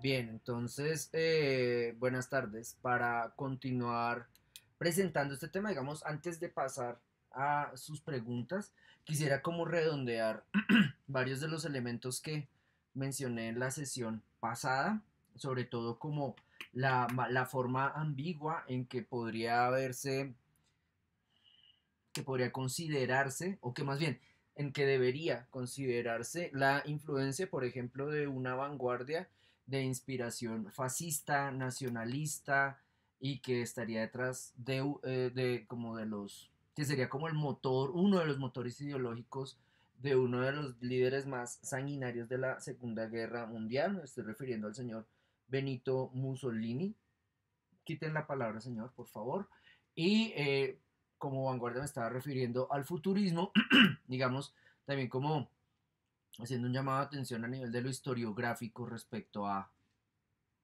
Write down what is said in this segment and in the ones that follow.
Bien, entonces, buenas tardes. Para continuar presentando este tema, digamos, antes de pasar a sus preguntas, quisiera como redondear varios de los elementos que mencioné en la sesión pasada, sobre todo como la forma ambigua en que podría considerarse, o que más bien, en que debería considerarse la influencia, por ejemplo, de una vanguardia de inspiración fascista, nacionalista, y que estaría detrás como de los, que sería como el motor, uno de los motores ideológicos de uno de los líderes más sanguinarios de la Segunda Guerra Mundial. Me estoy refiriendo al señor Benito Mussolini. Quiten la palabra, señor, por favor. Y como vanguardia me estaba refiriendo al futurismo, digamos, también como haciendo un llamado de atención a nivel de lo historiográfico respecto a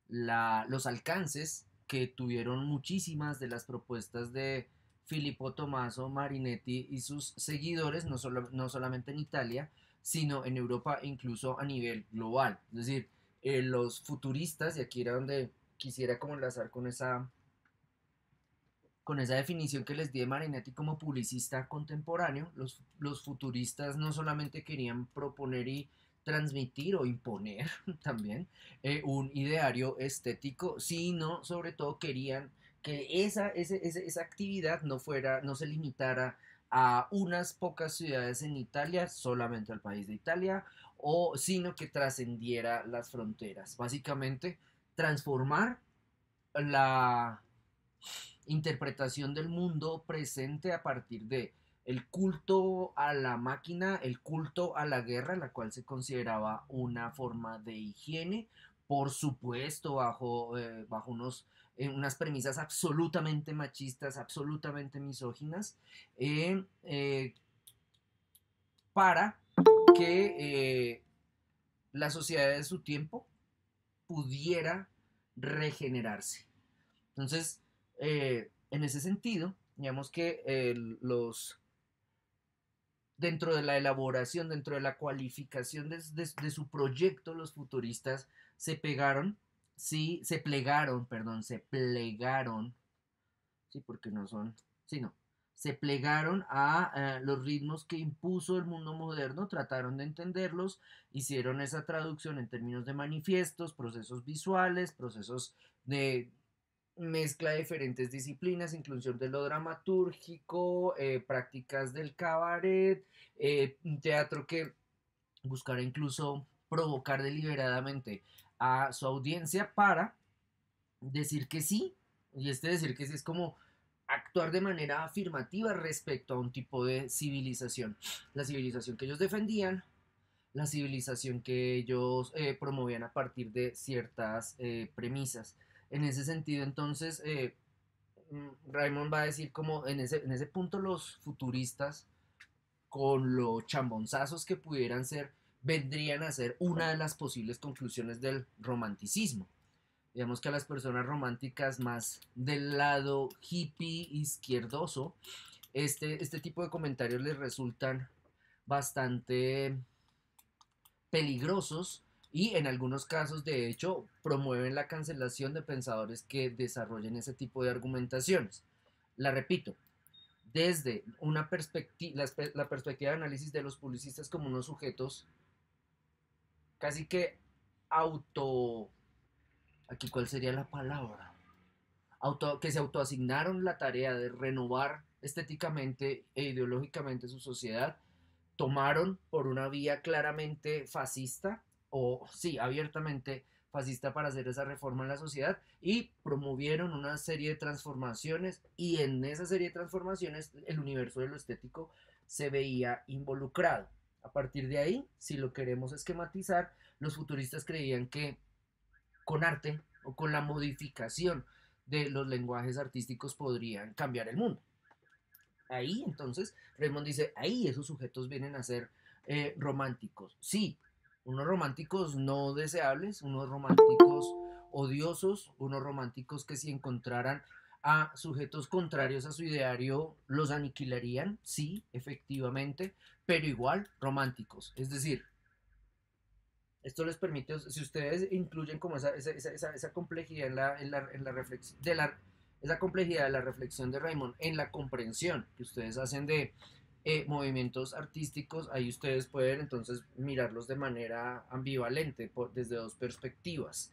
los alcances que tuvieron muchísimas de las propuestas de Filippo Tommaso Marinetti y sus seguidores, no solamente en Italia, sino en Europa e incluso a nivel global. Es decir, los futuristas, y aquí era donde quisiera como enlazar con esa definición que les di de Marinetti como publicista contemporáneo, los futuristas no solamente querían proponer y transmitir o imponer también un ideario estético, sino sobre todo querían que esa actividad no se limitara a unas pocas ciudades en Italia, solamente al país de Italia, sino que trascendiera las fronteras. Básicamente, transformar la interpretación del mundo presente a partir de el culto a la máquina, el culto a la guerra, la cual se consideraba una forma de higiene, por supuesto, bajo unas premisas absolutamente machistas, absolutamente misóginas, eh, eh, para que la sociedad de su tiempo pudiera regenerarse. Entonces, en ese sentido, digamos que dentro de la elaboración, dentro de la cualificación de su proyecto, los futuristas se pegaron, sí, se plegaron, perdón, se plegaron, sí, porque no son, sí, no, se plegaron a los ritmos que impuso el mundo moderno, trataron de entenderlos, hicieron esa traducción en términos de manifiestos, procesos visuales, procesos de mezcla de diferentes disciplinas, inclusión de lo dramatúrgico, prácticas del cabaret, un teatro que buscara incluso provocar deliberadamente a su audiencia para decir que sí, y decir que sí es como actuar de manera afirmativa respecto a un tipo de civilización, la civilización que ellos defendían, la civilización que ellos promovían a partir de ciertas premisas. En ese sentido, entonces, Raymond va a decir como en ese punto los futuristas, con lo chambonzazos que pudieran ser, vendrían a ser una de las posibles conclusiones del romanticismo. Digamos que a las personas románticas más del lado hippie izquierdoso, este tipo de comentarios les resultan bastante peligrosos y en algunos casos de hecho promueven la cancelación de pensadores que desarrollen ese tipo de argumentaciones. La repito, desde una perspectiva, la perspectiva de análisis de los publicistas como unos sujetos casi que auto, aquí cuál sería la palabra, que se autoasignaron la tarea de renovar estéticamente e ideológicamente su sociedad, tomaron por una vía claramente fascista, o sí, abiertamente fascista para hacer esa reforma en la sociedad, y promovieron una serie de transformaciones, y en esa serie de transformaciones el universo de lo estético se veía involucrado. A partir de ahí, si lo queremos esquematizar, los futuristas creían que con arte o con la modificación de los lenguajes artísticos podrían cambiar el mundo. Ahí entonces Raymond dice, ahí esos sujetos vienen a ser románticos. Sí, unos románticos no deseables, unos románticos odiosos, unos románticos que si encontraran a sujetos contrarios a su ideario los aniquilarían, sí, efectivamente, pero igual románticos. Es decir, Esto les permite, si ustedes incluyen como esa complejidad en la reflexión, esa complejidad de la reflexión de Raymond en la comprensión que ustedes hacen de movimientos artísticos, ahí ustedes pueden entonces mirarlos de manera ambivalente, desde dos perspectivas.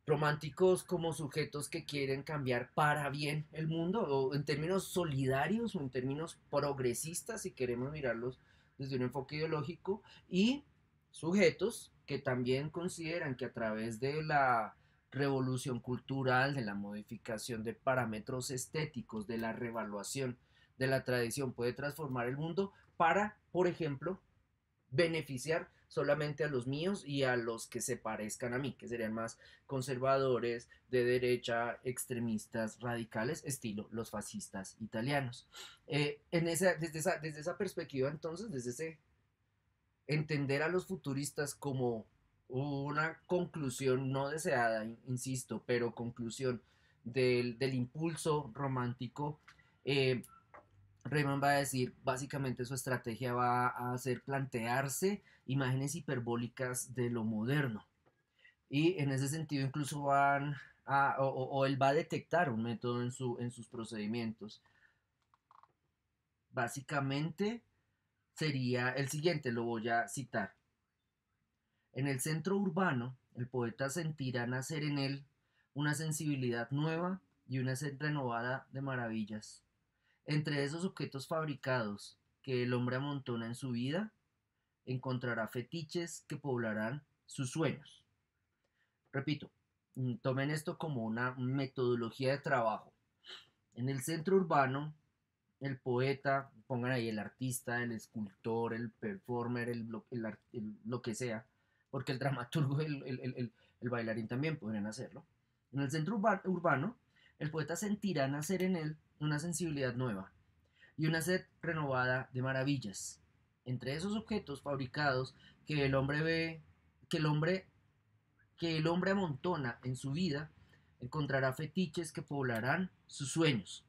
Románticos como sujetos que quieren cambiar para bien el mundo, o en términos solidarios o en términos progresistas, si queremos mirarlos desde un enfoque ideológico, y sujetos que también consideran que a través de la revolución cultural, de la modificación de parámetros estéticos, de la revaluación de la tradición, puede transformar el mundo para, por ejemplo, beneficiar solamente a los míos y a los que se parezcan a mí, que serían más conservadores, de derecha, extremistas, radicales, estilo los fascistas italianos. Desde esa perspectiva, entonces, desde ese entender a los futuristas como una conclusión no deseada, insisto, pero conclusión del impulso romántico, eh, Raymond va a decir, básicamente su estrategia va a hacer plantearse imágenes hiperbólicas de lo moderno. Y en ese sentido incluso o él va a detectar un método en sus procedimientos. Básicamente sería el siguiente, lo voy a citar. En el centro urbano, el poeta sentirá nacer en él una sensibilidad nueva y una sed renovada de maravillas. Entre esos objetos fabricados que el hombre amontona en su vida, encontrará fetiches que poblarán sus sueños. Repito, tomen esto como una metodología de trabajo. En el centro urbano, el poeta, pongan ahí el artista, el escultor, el performer, lo que sea, porque el dramaturgo, el bailarín también podrían hacerlo. En el centro urbano, el poeta sentirá nacer en él una sensibilidad nueva y una sed renovada de maravillas. Entre esos objetos fabricados que el hombre ve, que el hombre, que el hombre amontona en su vida, encontrará fetiches que poblarán sus sueños.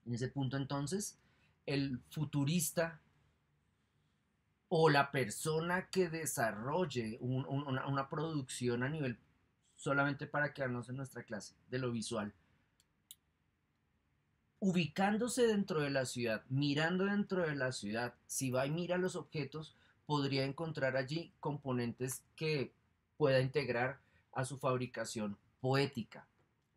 En ese punto entonces, el futurista o la persona que desarrolle una producción a nivel, solamente para quedarnos en nuestra clase, de lo visual, ubicándose dentro de la ciudad, mirando dentro de la ciudad, si va y mira los objetos, podría encontrar allí componentes que pueda integrar a su fabricación poética.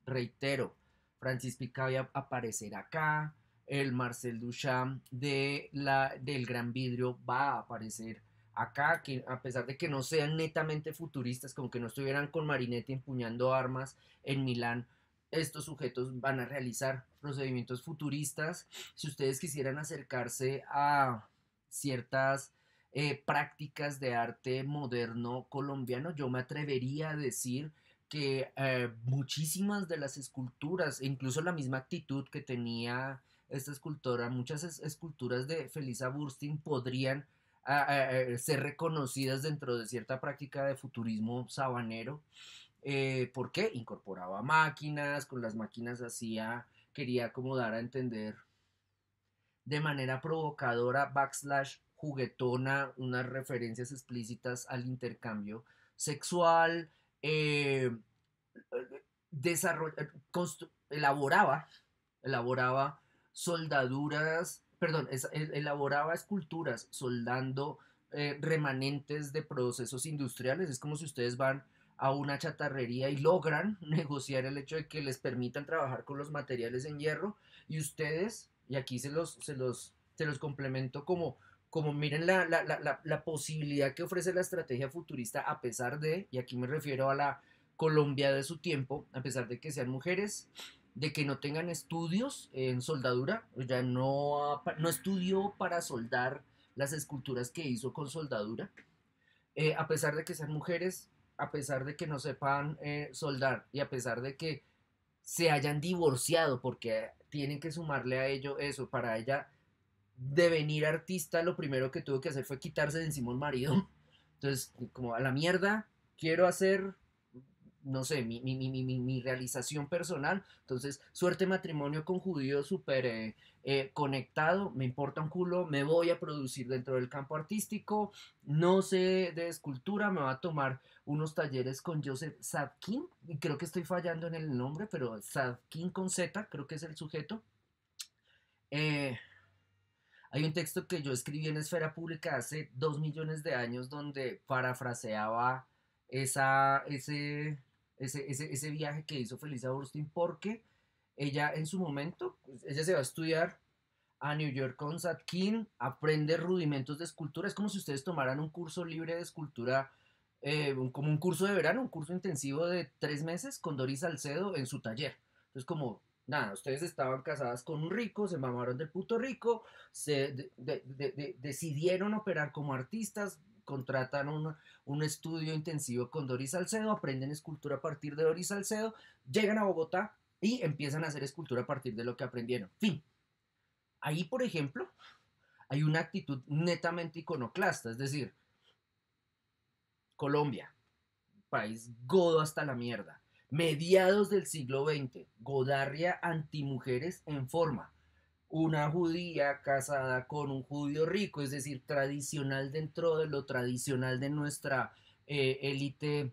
Reitero, Francis Picabia aparecerá acá, el Marcel Duchamp del Gran Vidrio va a aparecer acá, que a pesar de que no sean netamente futuristas, como que no estuvieran con Marinetti empuñando armas en Milán, estos sujetos van a realizar procedimientos futuristas. Si ustedes quisieran acercarse a ciertas prácticas de arte moderno colombiano, yo me atrevería a decir que muchísimas de las esculturas, incluso la misma actitud que tenía esta escultora, muchas esculturas de Felisa Burstyn podrían ser reconocidas dentro de cierta práctica de futurismo sabanero. ¿Por qué? Incorporaba máquinas, con las máquinas quería como dar a entender de manera provocadora, backslash, juguetona, unas referencias explícitas al intercambio sexual, elaboraba, elaboraba soldaduras, perdón, elaboraba esculturas soldando remanentes de procesos industriales. Es como si ustedes van a una chatarrería y logran negociar el hecho de que les permitan trabajar con los materiales en hierro y ustedes, y aquí se los complemento como miren la posibilidad que ofrece la estrategia futurista a pesar de, y aquí me refiero a la Colombia de su tiempo, a pesar de que sean mujeres, de que no tengan estudios en soldadura, ya no estudió para soldar las esculturas que hizo con soldadura, a pesar de que sean mujeres, a pesar de que no sepan soldar y a pesar de que se hayan divorciado, porque tienen que sumarle a ello eso, para ella devenir artista, lo primero que tuvo que hacer fue quitarse de encima un marido. Entonces, como a la mierda, quiero hacer no sé, mi realización personal. Entonces, suerte matrimonio con judío súper conectado, me importa un culo, me voy a producir dentro del campo artístico, no sé de escultura, me va a tomar unos talleres con Joseph Sadkin, y creo que estoy fallando en el nombre, pero Sadkin con Z, creo que es el sujeto. Eh, Hay un texto que yo escribí en Esfera Pública hace 2 millones de años donde parafraseaba esa, ese viaje que hizo Felisa Burstyn porque ella en su momento, pues, ella se va a estudiar a New York con Satkin, aprende rudimentos de escultura, es como si ustedes tomaran un curso libre de escultura, como un curso de verano, un curso intensivo de 3 meses con Doris Salcedo en su taller. Entonces como, nada, ustedes estaban casadas con un rico, se mamaron del puto rico, decidieron operar como artistas, contratan un estudio intensivo con Doris Salcedo, aprenden escultura a partir de Doris Salcedo, llegan a Bogotá y empiezan a hacer escultura a partir de lo que aprendieron. Fin. Ahí, por ejemplo, hay una actitud netamente iconoclasta, es decir, Colombia, país godo hasta la mierda, mediados del siglo XX, godarria antimujeres en forma, una judía casada con un judío rico, es decir, tradicional dentro de lo tradicional de nuestra élite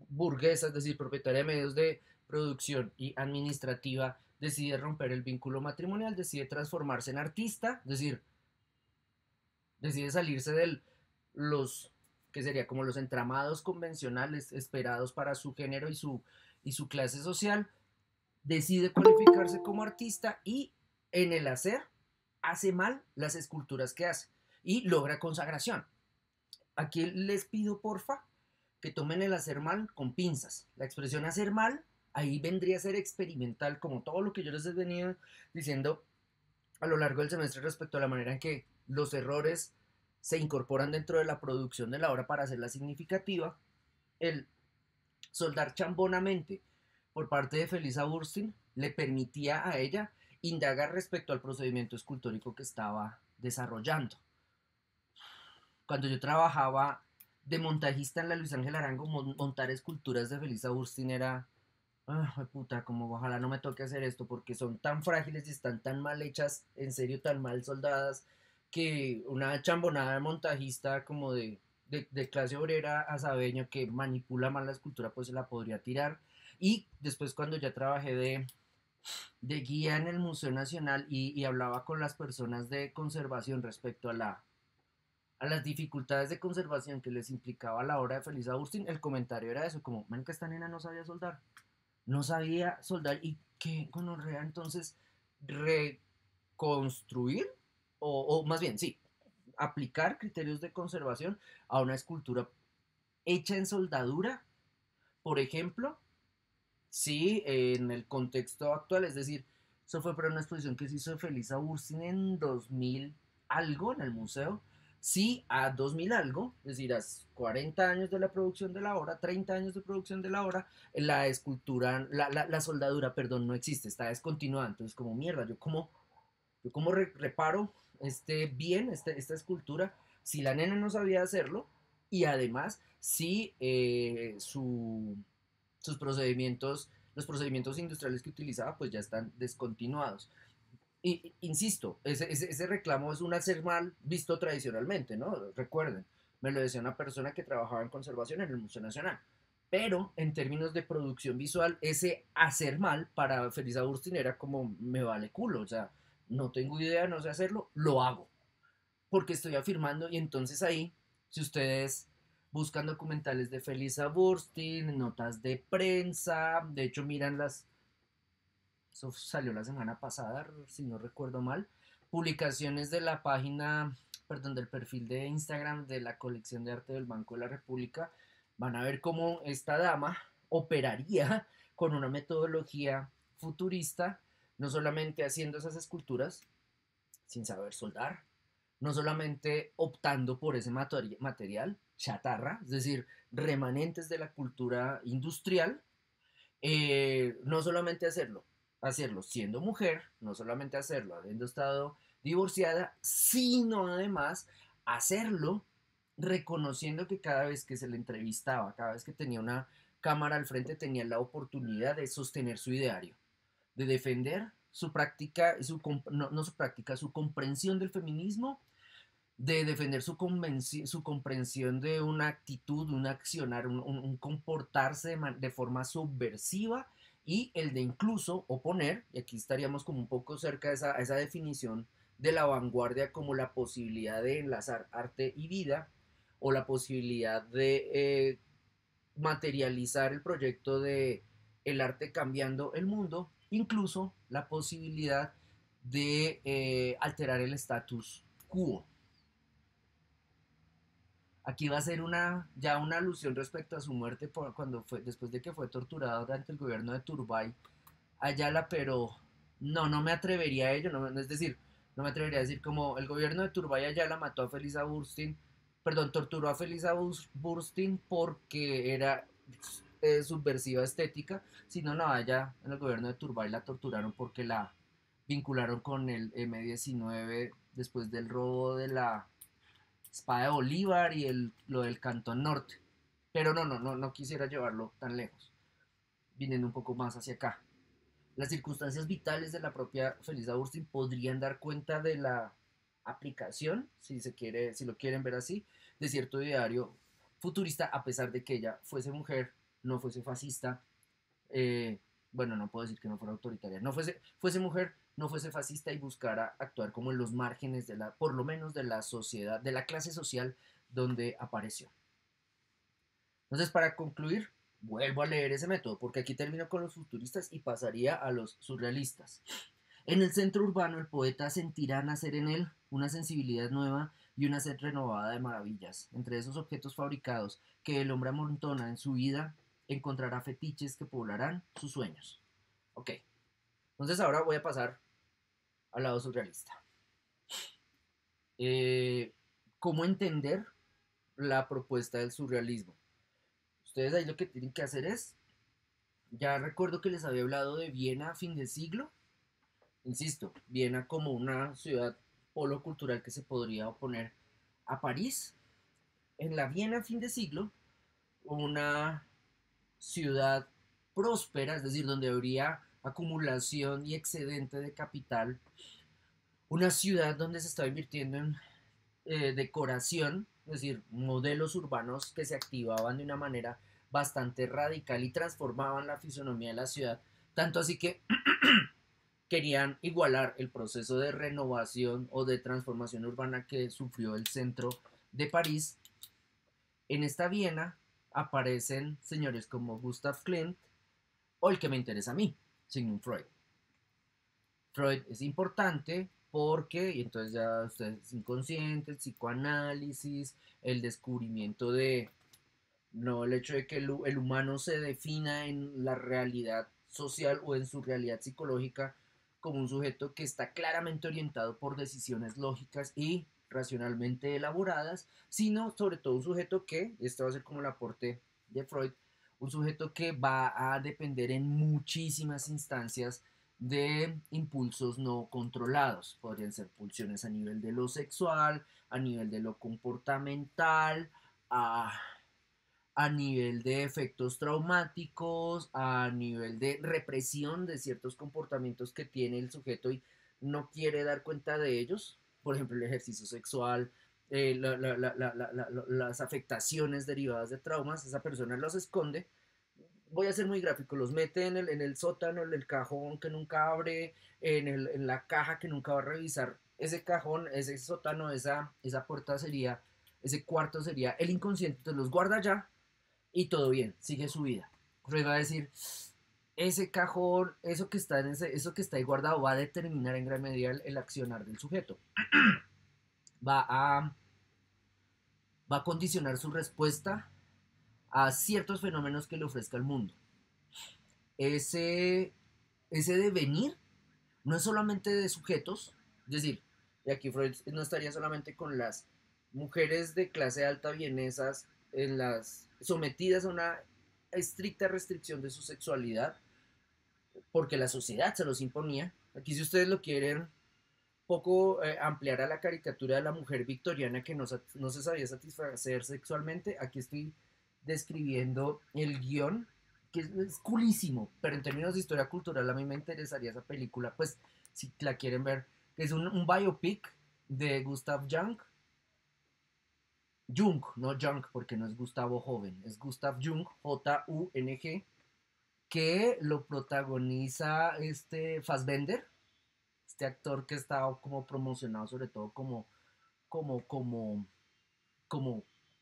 burguesa, es decir, propietaria de medios de producción y administrativa, decide romper el vínculo matrimonial, decide transformarse en artista, es decir, decide salirse de los que sería como los entramados convencionales esperados para su género y su clase social, decide cualificarse como artista y en el hacer hace mal las esculturas que hace y logra consagración. Aquí les pido porfa que tomen el hacer mal con pinzas. La expresión hacer mal ahí vendría a ser experimental, como todo lo que yo les he venido diciendo a lo largo del semestre respecto a la manera en que los errores se incorporan dentro de la producción de la obra para hacerla significativa. El soldar chambonamente por parte de Felisa Burstyn le permitía a ella indagar respecto al procedimiento escultórico que estaba desarrollando. Cuando yo trabajaba de montajista en la Luis Ángel Arango, montar esculturas de Felisa Burstyn era, puta, como ojalá no me toque hacer esto porque son tan frágiles y están tan mal hechas, en serio tan mal soldadas, que una chambonada de montajista como de clase obrera azabeño que manipula mal la escultura pues se la podría tirar. Y después cuando ya trabajé de guía en el Museo Nacional y hablaba con las personas de conservación respecto a las dificultades de conservación que les implicaba la obra de Félix Agustín, el comentario era eso, como, man, que esta nena no sabía soldar, no sabía soldar y que gonorrea entonces reconstruir o más bien, sí, aplicar criterios de conservación a una escultura hecha en soldadura, por ejemplo, sí, en el contexto actual, es decir, eso fue para una exposición que se hizo de Felisa Burstyn en 2000 algo en el museo, sí, a 2000 algo, es decir, a 40 años de la producción de la obra, 30 años de producción de la obra, la escultura, la soldadura, perdón, no existe, está descontinuada, entonces como mierda, yo como reparo esta escultura, si la nena no sabía hacerlo, y además si sus procedimientos, los procedimientos industriales que utilizaba, pues ya están descontinuados. Y insisto, ese reclamo es un hacer mal visto tradicionalmente, ¿no? Recuerden, me lo decía una persona que trabajaba en conservación en el Museo Nacional. Pero en términos de producción visual, ese hacer mal para Feliz Agustín era como me vale culo, o sea, no tengo idea, no sé hacerlo, lo hago porque estoy afirmando y entonces ahí, si ustedes buscan documentales de Felisa Burstyn, notas de prensa, de hecho miran eso salió la semana pasada, si no recuerdo mal, publicaciones de la página, perdón, del perfil de Instagram de la colección de arte del Banco de la República, van a ver cómo esta dama operaría con una metodología futurista, no solamente haciendo esas esculturas sin saber soldar, no solamente optando por ese material chatarra, es decir, remanentes de la cultura industrial, no solamente hacerlo siendo mujer, no solamente hacerlo habiendo estado divorciada, sino además hacerlo reconociendo que cada vez que se le entrevistaba, cada vez que tenía una cámara al frente tenía la oportunidad de sostener su ideario, de defender su práctica, no su práctica, su comprensión del feminismo, de defender su comprensión de una actitud, un accionar, un comportarse de forma subversiva y el de incluso oponer, y aquí estaríamos como un poco cerca a esa definición de la vanguardia como la posibilidad de enlazar arte y vida o la posibilidad de materializar el proyecto de el arte cambiando el mundo, incluso la posibilidad de alterar el status quo. Aquí va a ser ya una alusión respecto a su muerte después de que fue torturado durante el gobierno de Turbay Ayala, pero no me atrevería a ello, es decir, no me atrevería a decir como el gobierno de Turbay Ayala mató a Felisa Burstyn, perdón, torturó a Felisa Burstyn porque era subversiva estética, sino no, allá en el gobierno de Turbay la torturaron porque la vincularon con el M-19 después del robo de la Espada de Bolívar y lo del Cantón Norte. Pero no quisiera llevarlo tan lejos, viniendo un poco más hacia acá. Las circunstancias vitales de la propia Felisa Burstyn podrían dar cuenta de la aplicación, si lo quieren ver así, de cierto ideario futurista, a pesar de que ella fuese mujer, no fuese fascista, eh, bueno, no puedo decir que no fuera autoritaria, fuese mujer, no fuese fascista y buscara actuar como en los márgenes por lo menos de la sociedad, de la clase social donde apareció. Entonces, para concluir, vuelvo a leer ese método, porque aquí termino con los futuristas y pasaría a los surrealistas. En el centro urbano, el poeta sentirá nacer en él una sensibilidad nueva y una sed renovada de maravillas. Entre esos objetos fabricados que el hombre amontona en su vida, encontrará fetiches que poblarán sus sueños. Ok, entonces ahora voy a pasar al lado surrealista. Eh, ¿Cómo entender la propuesta del surrealismo? Ustedes ahí lo que tienen que hacer es, ya recuerdo que les había hablado de Viena a fin de siglo, insisto, Viena como una ciudad polo cultural que se podría oponer a París. En la Viena a fin de siglo, una ciudad próspera, es decir, donde habría acumulación y excedente de capital, una ciudad donde se estaba invirtiendo en decoración, es decir, modelos urbanos que se activaban de una manera bastante radical y transformaban la fisonomía de la ciudad, tanto así que querían igualar el proceso de renovación o de transformación urbana que sufrió el centro de París. En esta Viena aparecen señores como Gustav Klimt o el que me interesa a mí, Sigmund Freud. Freud es importante porque, y entonces ya ustedes inconsciente, el psicoanálisis, el descubrimiento de, no el hecho de que el humano se defina en la realidad social o en su realidad psicológica como un sujeto que está claramente orientado por decisiones lógicas y racionalmente elaboradas, sino sobre todo un sujeto que, esto va a ser como el aporte de Freud, un sujeto que va a depender en muchísimas instancias de impulsos no controlados. Podrían ser pulsiones a nivel de lo sexual, a nivel de lo comportamental, a nivel de efectos traumáticos, a nivel de represión de ciertos comportamientos que tiene el sujeto y no quiere dar cuenta de ellos. Por ejemplo, el ejercicio sexual, las afectaciones derivadas de traumas, esa persona los esconde. Voy a ser muy gráfico, los mete en el sótano, en el cajón que nunca abre, en la caja que nunca va a revisar. Ese cajón, ese sótano, esa puerta sería, ese cuarto sería el inconsciente, entonces los guarda allá y todo bien, sigue su vida. Freud va a decir, ese cajón, eso que está ahí guardado va a determinar en gran medida el accionar del sujeto. Va a, va a condicionar su respuesta a ciertos fenómenos que le ofrezca el mundo. Ese, ese devenir no es solamente de sujetos, es decir, y aquí Freud no estaría solamente con las mujeres de clase alta vienesas sometidas a una estricta restricción de su sexualidad, porque la sociedad se los imponía. Aquí si ustedes lo quieren poco ampliar a la caricatura de la mujer victoriana que no se sabía satisfacer sexualmente, aquí estoy describiendo el guión, que es culísimo, pero en términos de historia cultural a mí me interesaría esa película, pues si la quieren ver, que es un biopic de Gustav Jung, Jung, no Jung, porque no es Gustavo Joven, es Gustav Jung, Jung, que lo protagoniza este Fassbender, este actor que está como promocionado sobre todo como, como, como,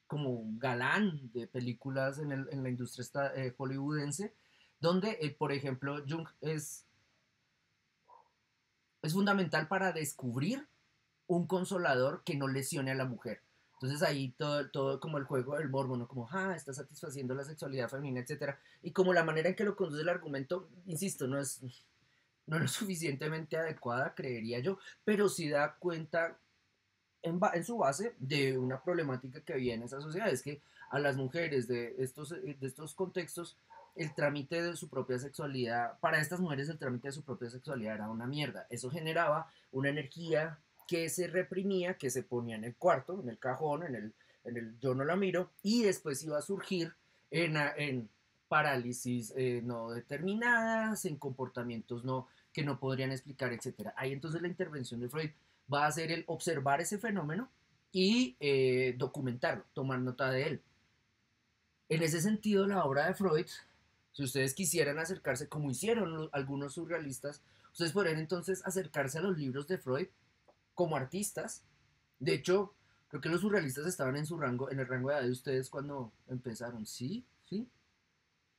como galán de películas en la industria hollywoodense, donde, por ejemplo, Jung es fundamental para descubrir un consolador que no lesione a la mujer. Entonces ahí todo como el juego del morbo, ¿no? Como, está satisfaciendo la sexualidad femenina, etcétera. Y como la manera en que lo conduce el argumento, insisto, no es lo suficientemente adecuada, creería yo, pero sí da cuenta en su base de una problemática que había en esa sociedad, es que a las mujeres de estos contextos, el trámite de su propia sexualidad, para estas mujeres el trámite de su propia sexualidad era una mierda. Eso generaba una energía que se reprimía, que se ponía en el cuarto, en el cajón, en el yo no la miro, y después iba a surgir en parálisis no determinadas, en comportamientos que no podrían explicar, etcétera. Ahí entonces la intervención de Freud va a ser el observar ese fenómeno y documentarlo, tomar nota de él. En ese sentido, la obra de Freud, si ustedes quisieran acercarse, como hicieron algunos surrealistas, ustedes podrían entonces acercarse a los libros de Freud como artistas. De hecho, creo que los surrealistas estaban en su rango, en el rango de edad de ustedes cuando empezaron. Sí, sí,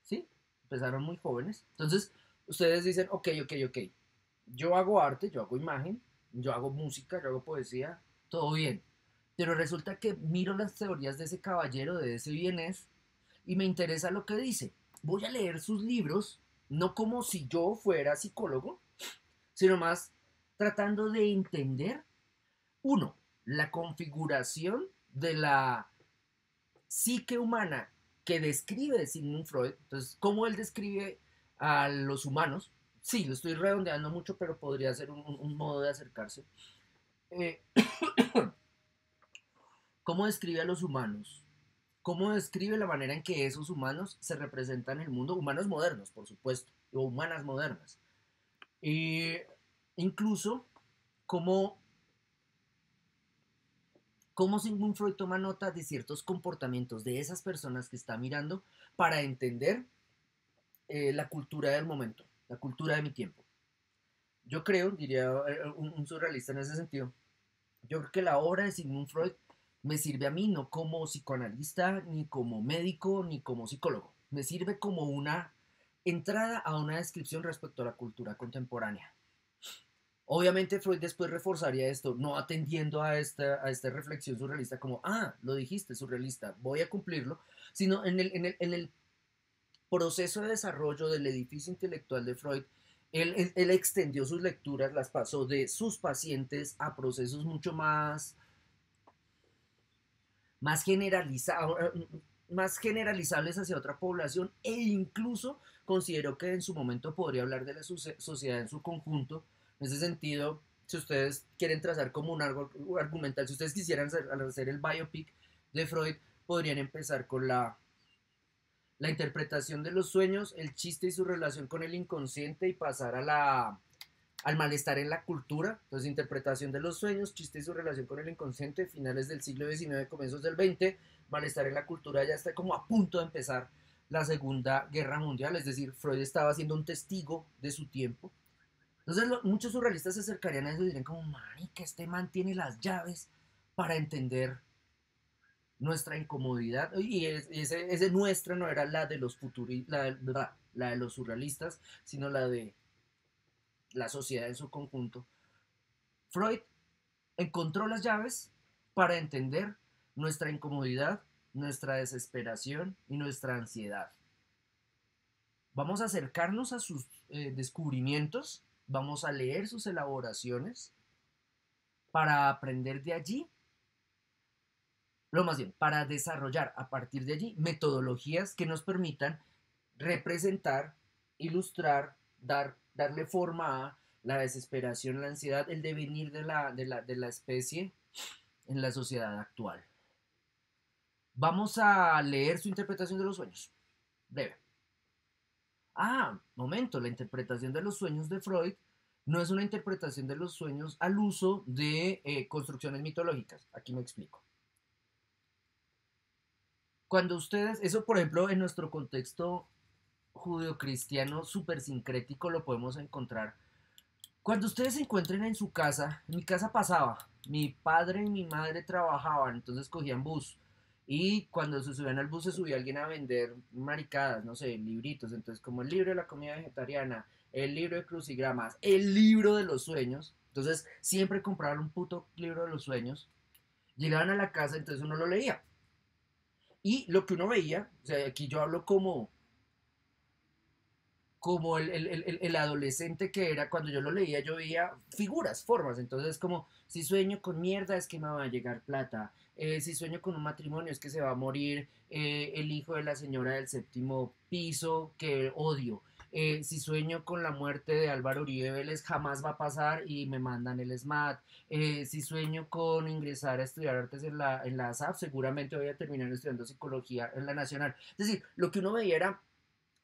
sí, empezaron muy jóvenes. Entonces, ustedes dicen, ok, yo hago arte, yo hago imagen, yo hago música, yo hago poesía, todo bien. Pero resulta que miro las teorías de ese caballero, de ese vienés, y me interesa lo que dice. Voy a leer sus libros, no como si yo fuera psicólogo, sino más tratando de entender, uno, la configuración de la psique humana que describe Sigmund Freud, entonces, cómo él describe a los humanos, sí, lo estoy redondeando mucho, pero podría ser un modo de acercarse. Eh, ¿Cómo describe a los humanos? ¿Cómo describe la manera en que esos humanos se representan en el mundo? Humanos modernos, por supuesto, o humanas modernas. Y incluso, cómo, cómo Sigmund Freud toma nota de ciertos comportamientos de esas personas que está mirando para entender la cultura del momento, la cultura de mi tiempo. Yo creo, diría un surrealista en ese sentido, yo creo que la obra de Sigmund Freud me sirve a mí no como psicoanalista, ni como médico, ni como psicólogo. Me sirve como una entrada a una descripción respecto a la cultura contemporánea. Obviamente Freud después reforzaría esto, no atendiendo a esta reflexión surrealista como, lo dijiste, surrealista, voy a cumplirlo, sino en el proceso de desarrollo del edificio intelectual de Freud, él extendió sus lecturas, las pasó de sus pacientes a procesos mucho más, más generalizables hacia otra población e incluso consideró que en su momento podría hablar de la sociedad en su conjunto. En ese sentido, si ustedes quieren trazar como un argumental, si ustedes quisieran hacer el biopic de Freud, podrían empezar con la interpretación de los sueños, el chiste y su relación con el inconsciente y pasar al malestar en la cultura. Entonces, interpretación de los sueños, chiste y su relación con el inconsciente, finales del siglo XIX, comienzos del XX, malestar en la cultura, ya está como a punto de empezar la Segunda Guerra Mundial, es decir, Freud estaba siendo un testigo de su tiempo. Entonces, muchos surrealistas se acercarían a eso y dirían como, marica, este man tiene las llaves para entender nuestra incomodidad, y ese nuestra no era la de los la de los surrealistas, sino la de la sociedad en su conjunto. Freud encontró las llaves para entender nuestra incomodidad, nuestra desesperación y nuestra ansiedad. Vamos a acercarnos a sus descubrimientos, vamos a leer sus elaboraciones para aprender de allí, lo más bien, para desarrollar a partir de allí metodologías que nos permitan representar, ilustrar, darle forma a la desesperación, la ansiedad, el devenir de la especie en la sociedad actual. Vamos a leer su interpretación de los sueños. Breve. Momento, la interpretación de los sueños de Freud no es una interpretación de los sueños al uso de construcciones mitológicas. Aquí me explico. Cuando ustedes, eso por ejemplo en nuestro contexto judeocristiano súper sincrético lo podemos encontrar. Cuando ustedes se encuentren en su casa, en mi casa pasaba, mi padre y mi madre trabajaban, entonces cogían bus. Y cuando se subían al bus se subía alguien a vender maricadas, no sé, libritos. Entonces, como el libro de la comida vegetariana, el libro de crucigramas, el libro de los sueños. Entonces, siempre compraban un puto libro de los sueños. Llegaban a la casa, entonces uno lo leía. Y lo que uno veía, o sea, aquí yo hablo como el adolescente que era, cuando yo lo leía, yo veía figuras, formas. Entonces, como si sueño con mierda es que me va a llegar plata. Si sueño con un matrimonio es que se va a morir el hijo de la señora del séptimo piso que odio. Si sueño con la muerte de Álvaro Uribe Vélez jamás va a pasar y me mandan el SMAT. Si sueño con ingresar a estudiar artes en la SAP, seguramente voy a terminar estudiando psicología en la Nacional. Es decir, lo que uno veía era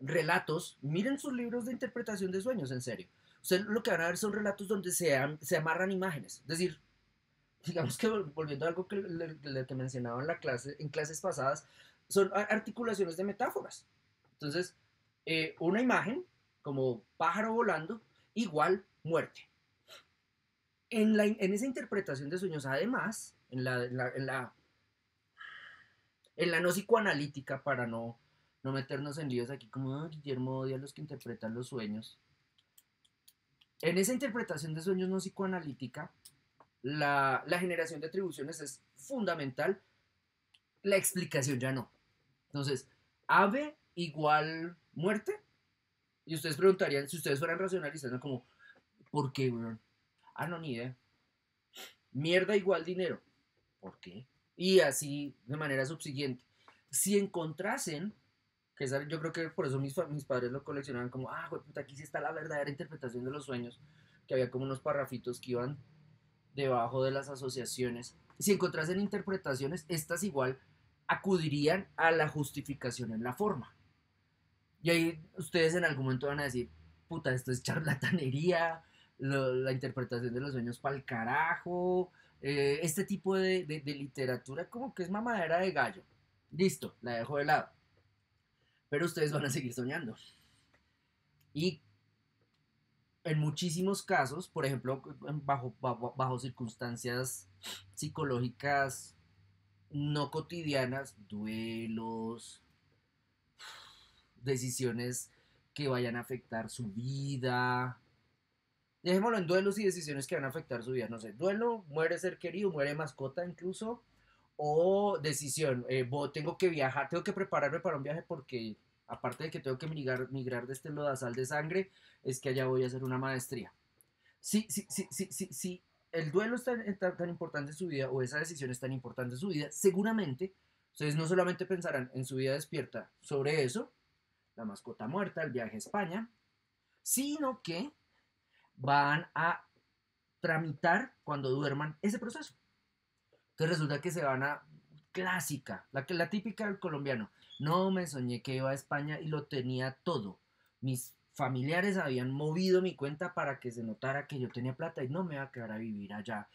relatos, miren sus libros de interpretación de sueños, en serio. Ustedes lo que van a ver son relatos donde se amarran imágenes. Es decir, digamos que volviendo a algo que mencionaba en la clase, en clases pasadas, son articulaciones de metáforas. Entonces, una imagen, como pájaro volando, igual muerte. En esa interpretación de sueños, además, en la no psicoanalítica, para no meternos en líos aquí como Guillermo odia a los que interpretan los sueños. En esa interpretación de sueños no psicoanalítica, la generación de atribuciones es fundamental, la explicación ya no. Entonces, ave igual muerte, y ustedes preguntarían, si ustedes fueran racionalistas, ¿no? Como, ¿por qué, weón? No, ni idea. Mierda igual dinero, ¿por qué? Y así de manera subsiguiente. Si encontrasen que yo creo que por eso mis padres lo coleccionaban como, puta, aquí sí está la verdadera interpretación de los sueños, que había como unos parrafitos que iban debajo de las asociaciones. Si encontrasen interpretaciones, estas igual acudirían a la justificación en la forma. Y ahí ustedes en algún momento van a decir, puta, esto es charlatanería, la interpretación de los sueños pa'l carajo, este tipo de literatura como que es mamadera de gallo. Listo, la dejo de lado. Pero ustedes van a seguir soñando. Y en muchísimos casos, por ejemplo, bajo circunstancias psicológicas no cotidianas, duelos, decisiones que vayan a afectar su vida. Dejémoslo en duelos y decisiones que van a afectar su vida. No sé, duelo, muere ser querido, muere mascota incluso. O decisión, tengo que viajar, tengo que prepararme para un viaje porque aparte de que tengo que migrar de este lodazal de sangre, es que allá voy a hacer una maestría. Si el duelo es tan importante en su vida o esa decisión es tan importante en su vida, seguramente ustedes no solamente pensarán en su vida despierta sobre eso, la mascota muerta, el viaje a España, sino que van a tramitar cuando duerman ese proceso. Entonces resulta que se van a clásica, la típica del colombiano. No me soñé que iba a España y lo tenía todo. Mis familiares habían movido mi cuenta para que se notara que yo tenía plata y no me iba a quedar a vivir allá.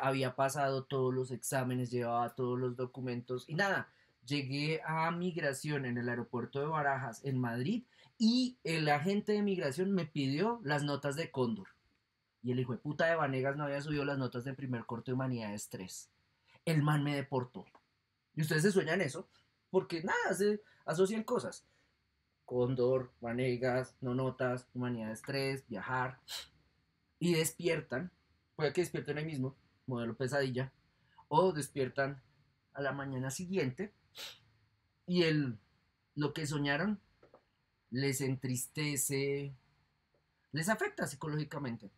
Había pasado todos los exámenes, llevaba todos los documentos y nada. Llegué a migración en el aeropuerto de Barajas, en Madrid, y el agente de migración me pidió las notas de Cóndor. Y el hijo de puta de Vanegas no había subido las notas de primer corte de humanidades 3. El man me deportó. Y ustedes se sueñan eso, porque nada, se asocian cosas. Cóndor, Vanegas, no notas, humanidades 3, viajar. Y despiertan, puede que despierten ahí mismo, modelo pesadilla, o despiertan a la mañana siguiente y lo que soñaron les entristece, les afecta psicológicamente.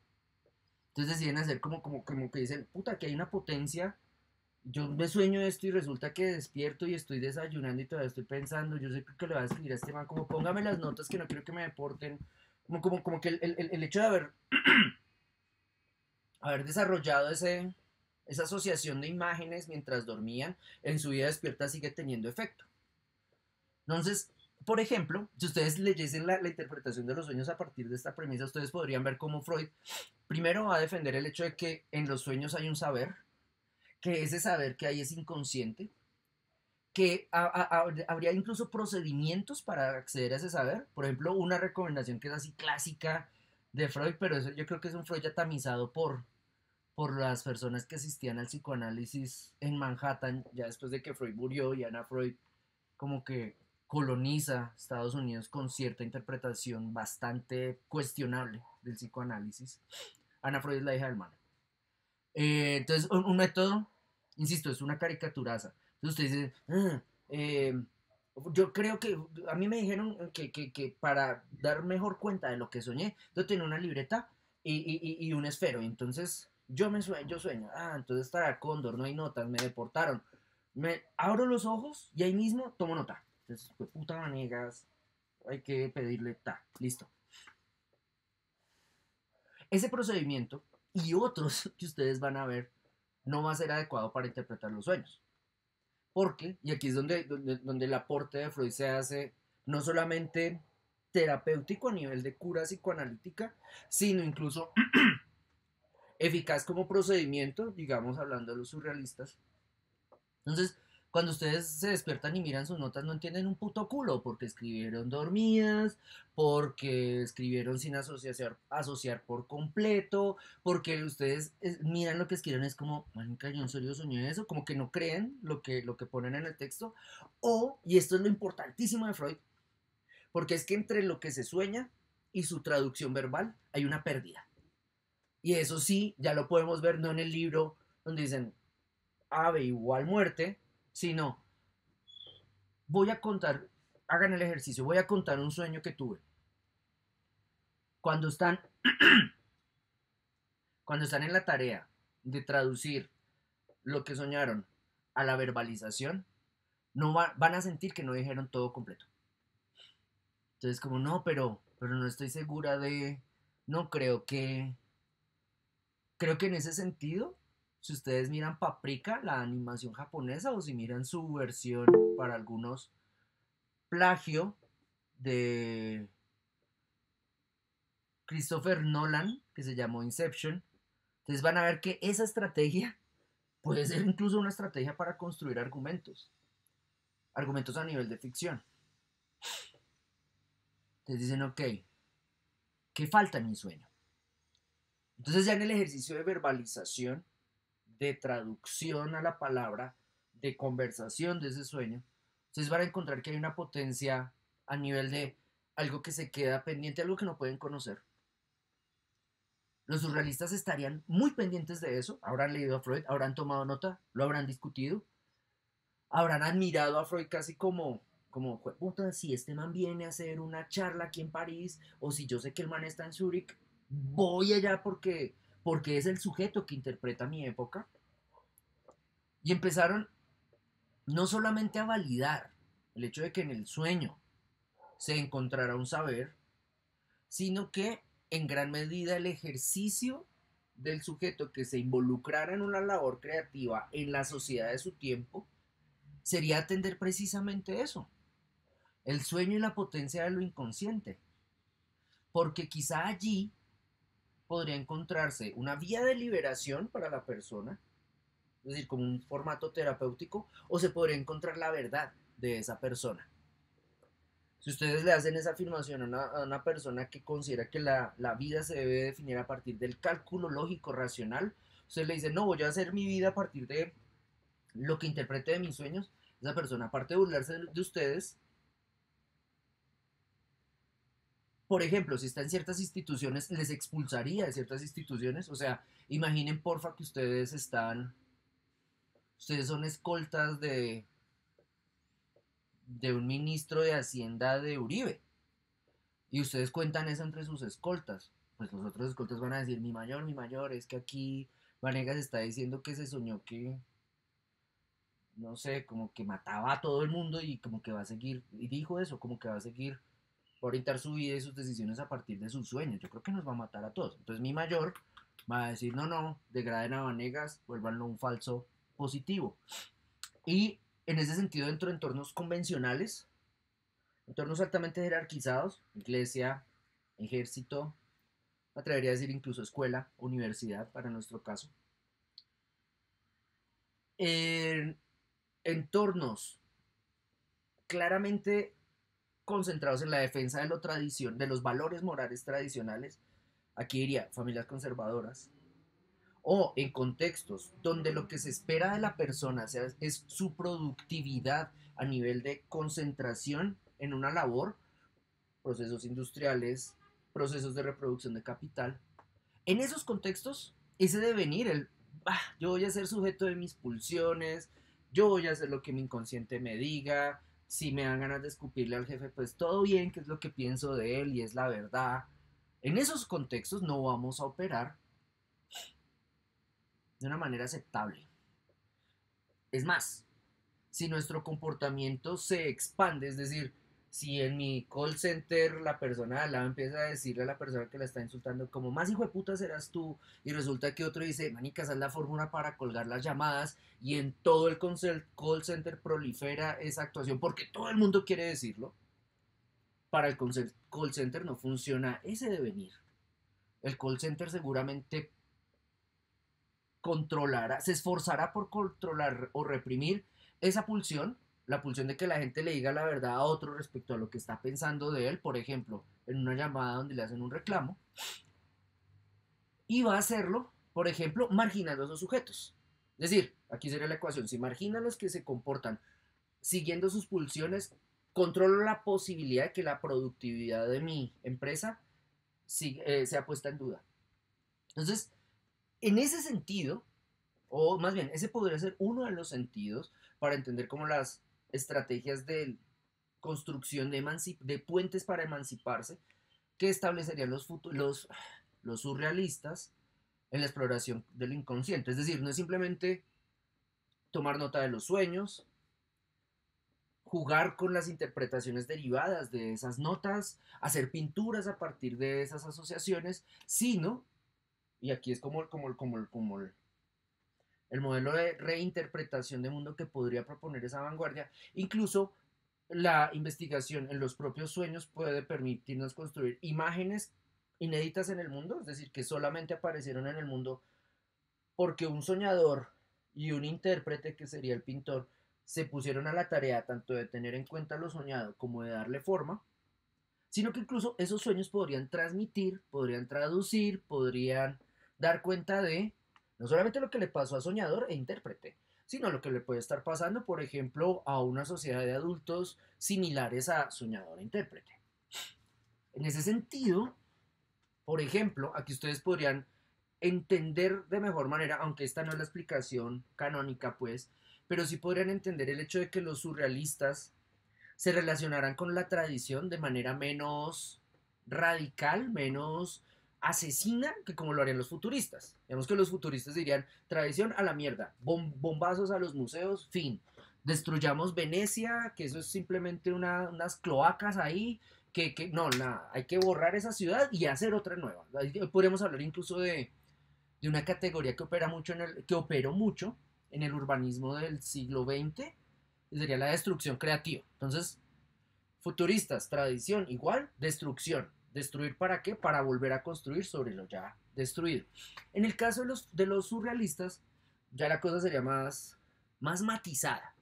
Entonces deciden hacer como que dicen, puta, que hay una potencia. Yo me sueño esto y resulta que despierto y estoy desayunando y todavía estoy pensando, yo sé que le voy a escribir a este man, como póngame las notas que no quiero que me deporten, como que el hecho de haber desarrollado esa asociación de imágenes mientras dormían, en su vida despierta sigue teniendo efecto. Entonces, por ejemplo, si ustedes leyesen la interpretación de los sueños a partir de esta premisa, ustedes podrían ver cómo Freud primero va a defender el hecho de que en los sueños hay un saber, que ese saber que hay es inconsciente, que habría incluso procedimientos para acceder a ese saber. Por ejemplo, una recomendación que es así clásica de Freud, pero eso yo creo que es un Freud ya tamizado por las personas que asistían al psicoanálisis en Manhattan, ya después de que Freud murió y Ana Freud como que coloniza Estados Unidos con cierta interpretación bastante cuestionable del psicoanálisis. Ana Freud es la hija del man. Entonces, un método, insisto, es una caricaturaza. Entonces usted dice, yo creo que a mí me dijeron que para dar mejor cuenta de lo que soñé, yo tenía una libreta y un esfero. Y entonces yo sueño, entonces estará Cóndor, no hay notas, me deportaron. Me abro los ojos y ahí mismo tomo nota. Entonces, pues, puta manegas, hay que pedirle, listo. Ese procedimiento y otros que ustedes van a ver no va a ser adecuado para interpretar los sueños. Porque, y aquí es donde el aporte de Freud se hace no solamente terapéutico a nivel de cura psicoanalítica, sino incluso eficaz como procedimiento, digamos, hablando de los surrealistas. Entonces, cuando ustedes se despiertan y miran sus notas, no entienden un puto culo, porque escribieron dormidas, porque escribieron sin asociar por completo, porque ustedes miran lo que escribieron, es como, manica, yo en serio soñé eso, como que no creen lo que ponen en el texto, y esto es lo importantísimo de Freud, porque es que entre lo que se sueña y su traducción verbal hay una pérdida. Y eso sí, ya lo podemos ver no en el libro donde dicen ave igual muerte, sino voy a contar, hagan el ejercicio, voy a contar un sueño que tuve. Cuando están, cuando están en la tarea de traducir lo que soñaron a la verbalización, no van a sentir que no dijeron todo completo. Entonces, como, no, pero no estoy segura de, no creo que en ese sentido, si ustedes miran Paprika, la animación japonesa, o si miran su versión para algunos plagio de Christopher Nolan, que se llamó Inception, entonces van a ver que esa estrategia puede ser incluso una estrategia para construir argumentos a nivel de ficción. Entonces dicen, ok, ¿qué falta en mi sueño? Entonces ya en el ejercicio de verbalización, de traducción a la palabra, de conversación de ese sueño, ustedes van a encontrar que hay una potencia a nivel de algo que se queda pendiente, algo que no pueden conocer. Los surrealistas estarían muy pendientes de eso, habrán leído a Freud, habrán tomado nota, lo habrán discutido, habrán admirado a Freud casi como puta, si este man viene a hacer una charla aquí en París, o si yo sé que el man está en Zúrich, voy allá porque es el sujeto que interpreta mi época. Y empezaron no solamente a validar el hecho de que en el sueño se encontrara un saber, sino que en gran medida el ejercicio del sujeto que se involucrara en una labor creativa en la sociedad de su tiempo sería atender precisamente eso, el sueño y la potencia de lo inconsciente, porque quizá allí podría encontrarse una vía de liberación para la persona, es decir, como un formato terapéutico, o se podría encontrar la verdad de esa persona. Si ustedes le hacen esa afirmación a una persona que considera que la vida se debe definir a partir del cálculo lógico racional, ustedes le dicen, no, voy a hacer mi vida a partir de lo que interprete de mis sueños, esa persona, aparte de burlarse de ustedes, por ejemplo, si está en ciertas instituciones, les expulsaría de ciertas instituciones. O sea, imaginen porfa que ustedes son escoltas de un ministro de Hacienda de Uribe. Y ustedes cuentan eso entre sus escoltas. Pues los otros escoltas van a decir, mi mayor, es que aquí Vanegas está diciendo que se soñó que, no sé, como que mataba a todo el mundo y como que va a seguir, y dijo eso, como que va a seguir orientar su vida y sus decisiones a partir de sus sueños. Yo creo que nos va a matar a todos. Entonces mi mayor Va a decir, no, no, degraden a Vanegas, vuélvanlo un falso positivo. Y en ese sentido, dentro de entornos convencionales, entornos altamente jerarquizados, iglesia, ejército, me atrevería a decir incluso escuela, universidad para nuestro caso, en entornos claramente concentrados en la defensa de lo tradición, de los valores morales tradicionales, aquí diría familias conservadoras, o en contextos donde lo que se espera de la persona sea, es su productividad a nivel de concentración en una labor, procesos industriales, procesos de reproducción de capital. En esos contextos, ese devenir, yo voy a ser sujeto de mis pulsiones, yo voy a hacer lo que mi inconsciente me diga, si me dan ganas de escupirle al jefe, pues todo bien, que es lo que pienso de él y es la verdad. En esos contextos no vamos a operar de una manera aceptable. Es más, si nuestro comportamiento se expande, es decir, si en mi call center la persona de al lado empieza a decirle a la persona que la está insultando como más hijo de puta serás tú y resulta que otro dice, manica, esa es la fórmula para colgar las llamadas y en todo el call center prolifera esa actuación porque todo el mundo quiere decirlo, para el call center no funciona ese devenir. El call center seguramente controlará, se esforzará por controlar o reprimir esa pulsión, la pulsión de que la gente le diga la verdad a otro respecto a lo que está pensando de él, por ejemplo, en una llamada donde le hacen un reclamo, y va a hacerlo, por ejemplo, marginando a esos sujetos. Es decir, aquí sería la ecuación, si margina a los que se comportan siguiendo sus pulsiones, controlo la posibilidad de que la productividad de mi empresa sea puesta en duda. Entonces, en ese sentido, o más bien, ese podría ser uno de los sentidos para entender cómo las estrategias de construcción de puentes para emanciparse que establecerían los surrealistas en la exploración del inconsciente. Es decir, no es simplemente tomar nota de los sueños, jugar con las interpretaciones derivadas de esas notas, hacer pinturas a partir de esas asociaciones, sino, y aquí es como el modelo de reinterpretación de mundo que podría proponer esa vanguardia, incluso la investigación en los propios sueños puede permitirnos construir imágenes inéditas en el mundo, es decir, que solamente aparecieron en el mundo porque un soñador y un intérprete, que sería el pintor, se pusieron a la tarea tanto de tener en cuenta lo soñado como de darle forma, sino que incluso esos sueños podrían transmitir, podrían traducir, podrían dar cuenta de no solamente lo que le pasó a soñador e intérprete, sino lo que le puede estar pasando, por ejemplo, a una sociedad de adultos similares a soñador e intérprete. En ese sentido, por ejemplo, aquí ustedes podrían entender de mejor manera, aunque esta no es la explicación canónica, pues, pero sí podrían entender el hecho de que los surrealistas se relacionarán con la tradición de manera menos radical, menos asesina que como lo harían los futuristas. Digamos que los futuristas dirían tradición a la mierda, bombazos a los museos, fin. Destruyamos Venecia, que eso es simplemente unas cloacas ahí, no, nada, hay que borrar esa ciudad y hacer otra nueva. Podríamos hablar incluso de una categoría que opera mucho que operó mucho en el urbanismo del siglo XX, y sería la destrucción creativa. Entonces, futuristas, tradición, igual, destrucción. ¿Destruir para qué? Para volver a construir sobre lo ya destruido. En el caso de los surrealistas, ya la cosa sería más matizada.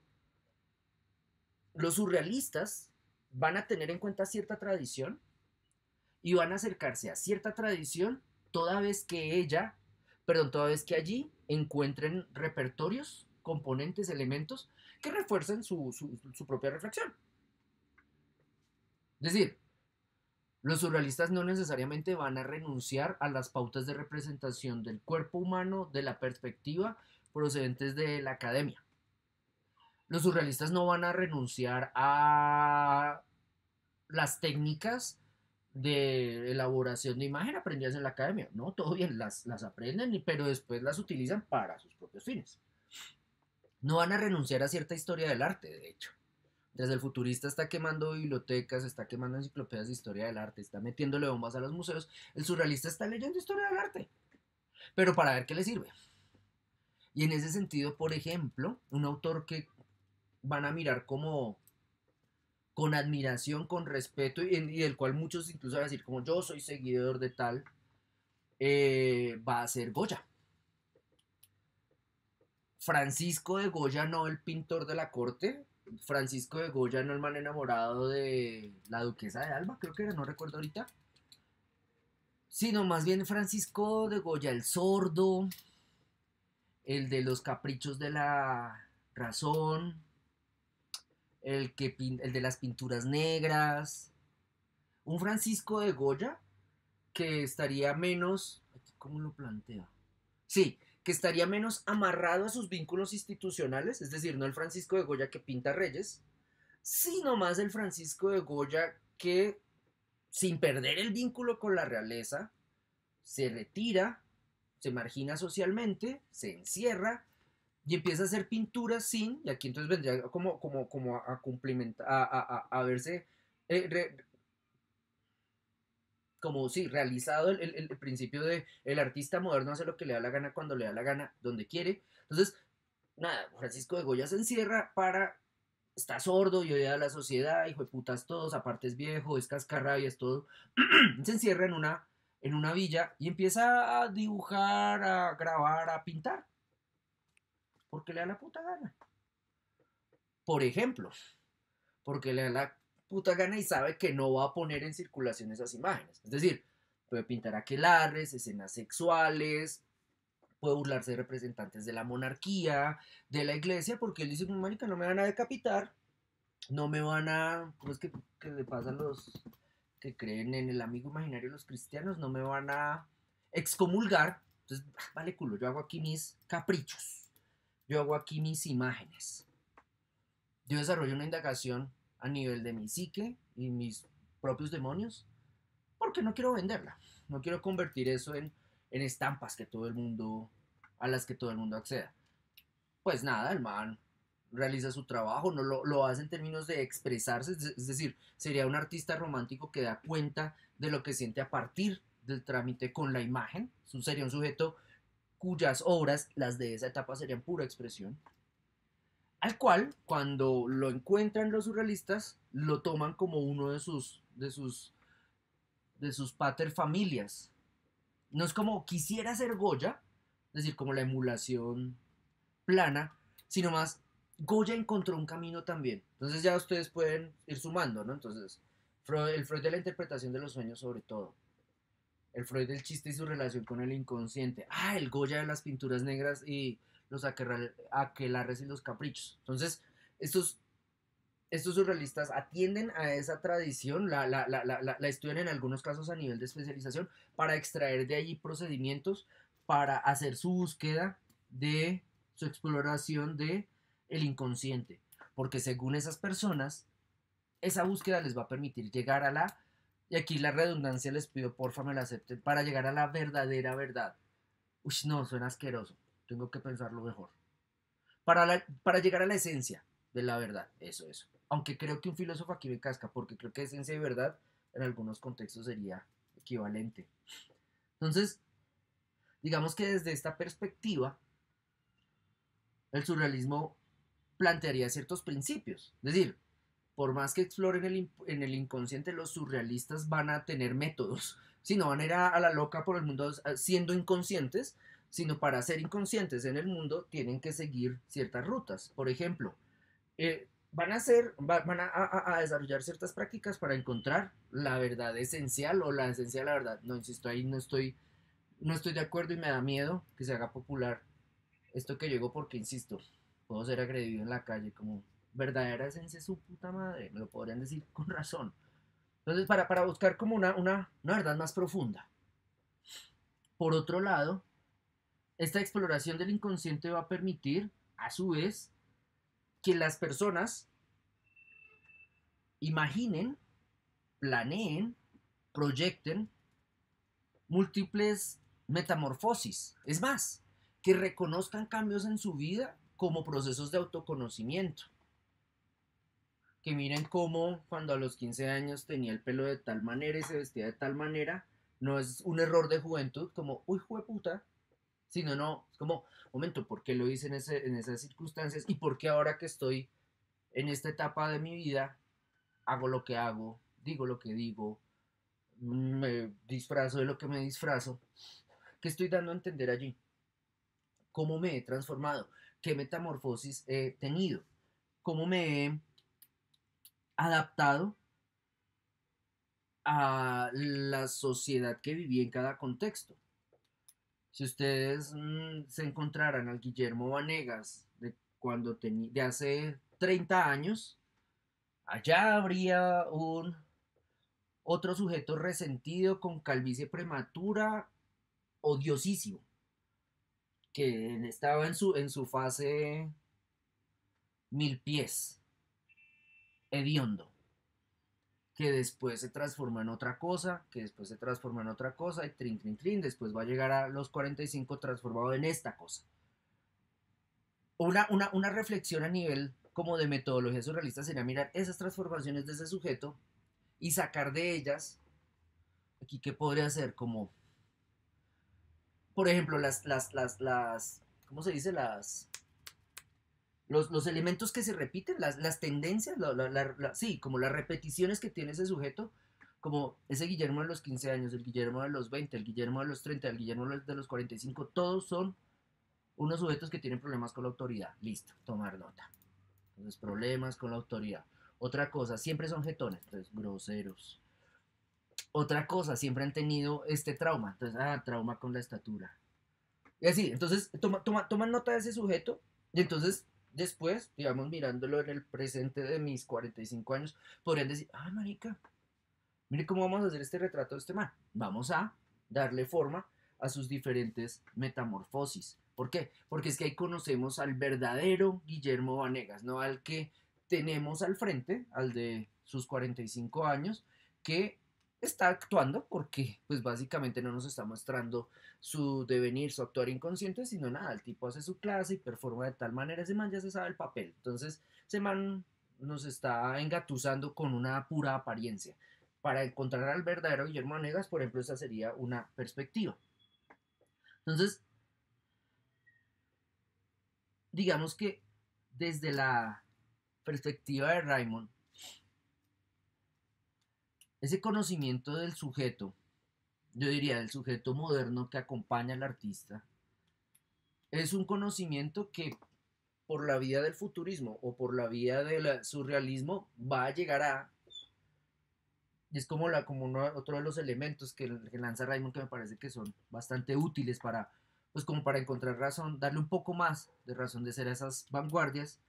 Los surrealistas van a tener en cuenta cierta tradición y van a acercarse a cierta tradición toda vez que allí encuentren repertorios, componentes, elementos que refuercen su propia reflexión. Es decir, los surrealistas no necesariamente van a renunciar a las pautas de representación del cuerpo humano de la perspectiva procedentes de la academia. Los surrealistas no van a renunciar a las técnicas de elaboración de imagen aprendidas en la academia. No, todo bien, las aprenden, pero después las utilizan para sus propios fines. No van a renunciar a cierta historia del arte, de hecho. Desde el futurista está quemando bibliotecas, está quemando enciclopedias de historia del arte, está metiéndole bombas a los museos. El surrealista está leyendo historia del arte. pero para ver qué le sirve. Y en ese sentido, por ejemplo, un autor que van a mirar como con admiración, con respeto, y del cual muchos incluso van a decir como yo soy seguidor de tal, va a ser Goya. Francisco de Goya, no el pintor de la corte, Francisco de Goya, no el man enamorado de la duquesa de Alba, creo que era, no recuerdo ahorita, sino más bien Francisco de Goya, el sordo, el de los caprichos de la razón, el de las pinturas negras, un Francisco de Goya que estaría menos, ¿cómo lo plantea? Sí, que estaría menos amarrado a sus vínculos institucionales, es decir, no el Francisco de Goya que pinta reyes, sino más el Francisco de Goya que, sin perder el vínculo con la realeza, se retira, se margina socialmente, se encierra y empieza a hacer pinturas sin, y aquí entonces vendría como a cumplimentar, a verse re, como sí, realizado el principio de el artista moderno hace lo que le da la gana cuando le da la gana, donde quiere. Entonces, nada, Francisco de Goya se encierra para, está sordo y odia a la sociedad, hijo de putas todos, aparte es viejo, es cascarrabia, es todo. Se encierra en una villa y empieza a dibujar, a grabar, a pintar, porque le da la puta gana. Por ejemplo, porque le da la puta gana y sabe que no va a poner en circulación esas imágenes. Es decir, puede pintar aquelarres, escenas sexuales, puede burlarse de representantes de la monarquía, de la iglesia, porque él dice, marica, no me van a decapitar, no me van a, ¿cómo es que le pasan los que creen en el amigo imaginario los cristianos? No me van a excomulgar, entonces, vale culo, yo hago aquí mis caprichos, yo hago aquí mis imágenes, yo desarrollo una indagación a nivel de mi psique y mis propios demonios, porque no quiero venderla, no quiero convertir eso en estampas que todo el mundo, a las que todo el mundo acceda. Pues nada, el man realiza su trabajo, no lo hace en términos de expresarse, es decir, sería un artista romántico que da cuenta de lo que siente a partir del trámite con la imagen, sería un sujeto cuyas obras, las de esa etapa, serían pura expresión, al cual, cuando lo encuentran los surrealistas, lo toman como uno de sus pater familias. No es como quisiera ser Goya, es decir, como la emulación plana, sino más Goya encontró un camino también. Entonces ya ustedes pueden ir sumando, ¿no? Entonces, el Freud de la interpretación de los sueños sobre todo. El Freud del chiste y su relación con el inconsciente. Ah, el Goya de las pinturas negras y los aquelarres y los caprichos. Entonces, estos, estos surrealistas atienden a esa tradición, la estudian en algunos casos a nivel de especialización para extraer de allí procedimientos para hacer su búsqueda de su exploración de el inconsciente, porque según esas personas, esa búsqueda les va a permitir llegar a la, y aquí la redundancia les pido porfa me la acepten, para llegar a la verdadera verdad. Uy, no, suena asqueroso, tengo que pensarlo mejor. Para llegar a la esencia de la verdad, eso. Aunque creo que un filósofo aquí me casca, porque creo que esencia y verdad en algunos contextos sería equivalente. Entonces, digamos que desde esta perspectiva, el surrealismo plantearía ciertos principios. Es decir, por más que exploren en el inconsciente, los surrealistas van a tener métodos. Si no van a ir a la loca por el mundo siendo inconscientes, sino para ser inconscientes en el mundo tienen que seguir ciertas rutas. Por ejemplo, van a desarrollar ciertas prácticas para encontrar la verdad esencial o la esencia de la verdad. No, insisto, ahí no estoy de acuerdo y me da miedo que se haga popular esto que llegó porque, insisto, puedo ser agredido en la calle como verdadera esencia de su puta madre, me lo podrían decir con razón. Entonces, para buscar como una verdad más profunda. Por otro lado, esta exploración del inconsciente va a permitir, a su vez, que las personas imaginen, planeen, proyecten múltiples metamorfosis. Es más, que reconozcan cambios en su vida como procesos de autoconocimiento. Que miren cómo cuando a los 15 años tenía el pelo de tal manera y se vestía de tal manera, no es un error de juventud como, uy, jueputa, Sino no, es como, momento, ¿por qué lo hice en esas circunstancias? ¿Y por qué ahora que estoy en esta etapa de mi vida hago lo que hago, digo lo que digo, me disfrazo de lo que me disfrazo? ¿Qué estoy dando a entender allí? ¿Cómo me he transformado? ¿Qué metamorfosis he tenido? ¿Cómo me he adaptado a la sociedad que viví en cada contexto? Si ustedes se encontraran al Guillermo Vanegas de hace 30 años, allá habría un otro sujeto resentido con calvicie prematura, odiosísimo, que estaba en su fase mil pies, hediondo, que después se transforma en otra cosa, que después se transforma en otra cosa, y trin, trin, trin, después va a llegar a los 45 transformado en esta cosa. Una reflexión a nivel como de metodología surrealista sería mirar esas transformaciones de ese sujeto y sacar de ellas, aquí qué podría ser, como, por ejemplo, ¿cómo se dice? Los elementos que se repiten, las tendencias, sí, como las repeticiones que tiene ese sujeto, como ese Guillermo de los 15 años, el Guillermo de los 20, el Guillermo de los 30, el Guillermo de los 45, todos son unos sujetos que tienen problemas con la autoridad. Listo, tomar nota. Entonces, problemas con la autoridad. Otra cosa, siempre son jetones, entonces, groseros. Otra cosa, siempre han tenido este trauma, entonces, trauma con la estatura. Y así, entonces, toman nota de ese sujeto, y entonces, después, digamos, mirándolo en el presente de mis 45 años, podrían decir, marica, mire cómo vamos a hacer este retrato de este man. Vamos a darle forma a sus diferentes metamorfosis. ¿Por qué? Porque es que ahí conocemos al verdadero Guillermo Vanegas, no al que tenemos al frente, al de sus 45 años, que está actuando porque pues básicamente no nos está mostrando su devenir, su actuar inconsciente, sino nada, el tipo hace su clase y performa de tal manera, ese man ya se sabe el papel. Entonces, ese man nos está engatusando con una pura apariencia. Para encontrar al verdadero Guillermo Vanegas, por ejemplo, esa sería una perspectiva. Entonces, digamos que desde la perspectiva de Raymond, ese conocimiento del sujeto, yo diría del sujeto moderno que acompaña al artista, es un conocimiento que por la vía del futurismo o por la vía del surrealismo va a llegar a... Es como, otro de los elementos que lanza Raymond que me parece que son bastante útiles para, pues como para encontrar razón, darle un poco más de razón de ser a esas vanguardias,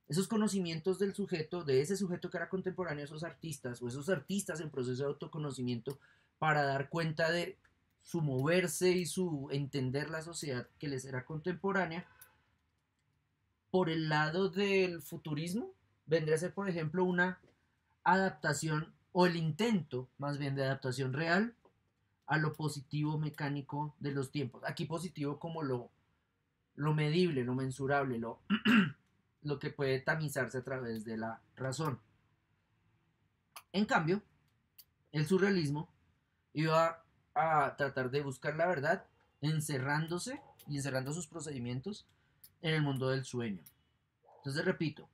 esos conocimientos del sujeto, de ese sujeto que era contemporáneo a esos artistas, o esos artistas en proceso de autoconocimiento, para dar cuenta de su moverse y su entender la sociedad que les era contemporánea. Por el lado del futurismo, vendría a ser, por ejemplo, una adaptación, o el intento más bien de adaptación real a lo positivo mecánico de los tiempos. Aquí positivo como lo medible, lo mensurable, lo que puede tamizarse a través de la razón. En cambio, el surrealismo iba a tratar de buscar la verdad encerrándose y encerrando sus procedimientos en el mundo del sueño. Entonces repito,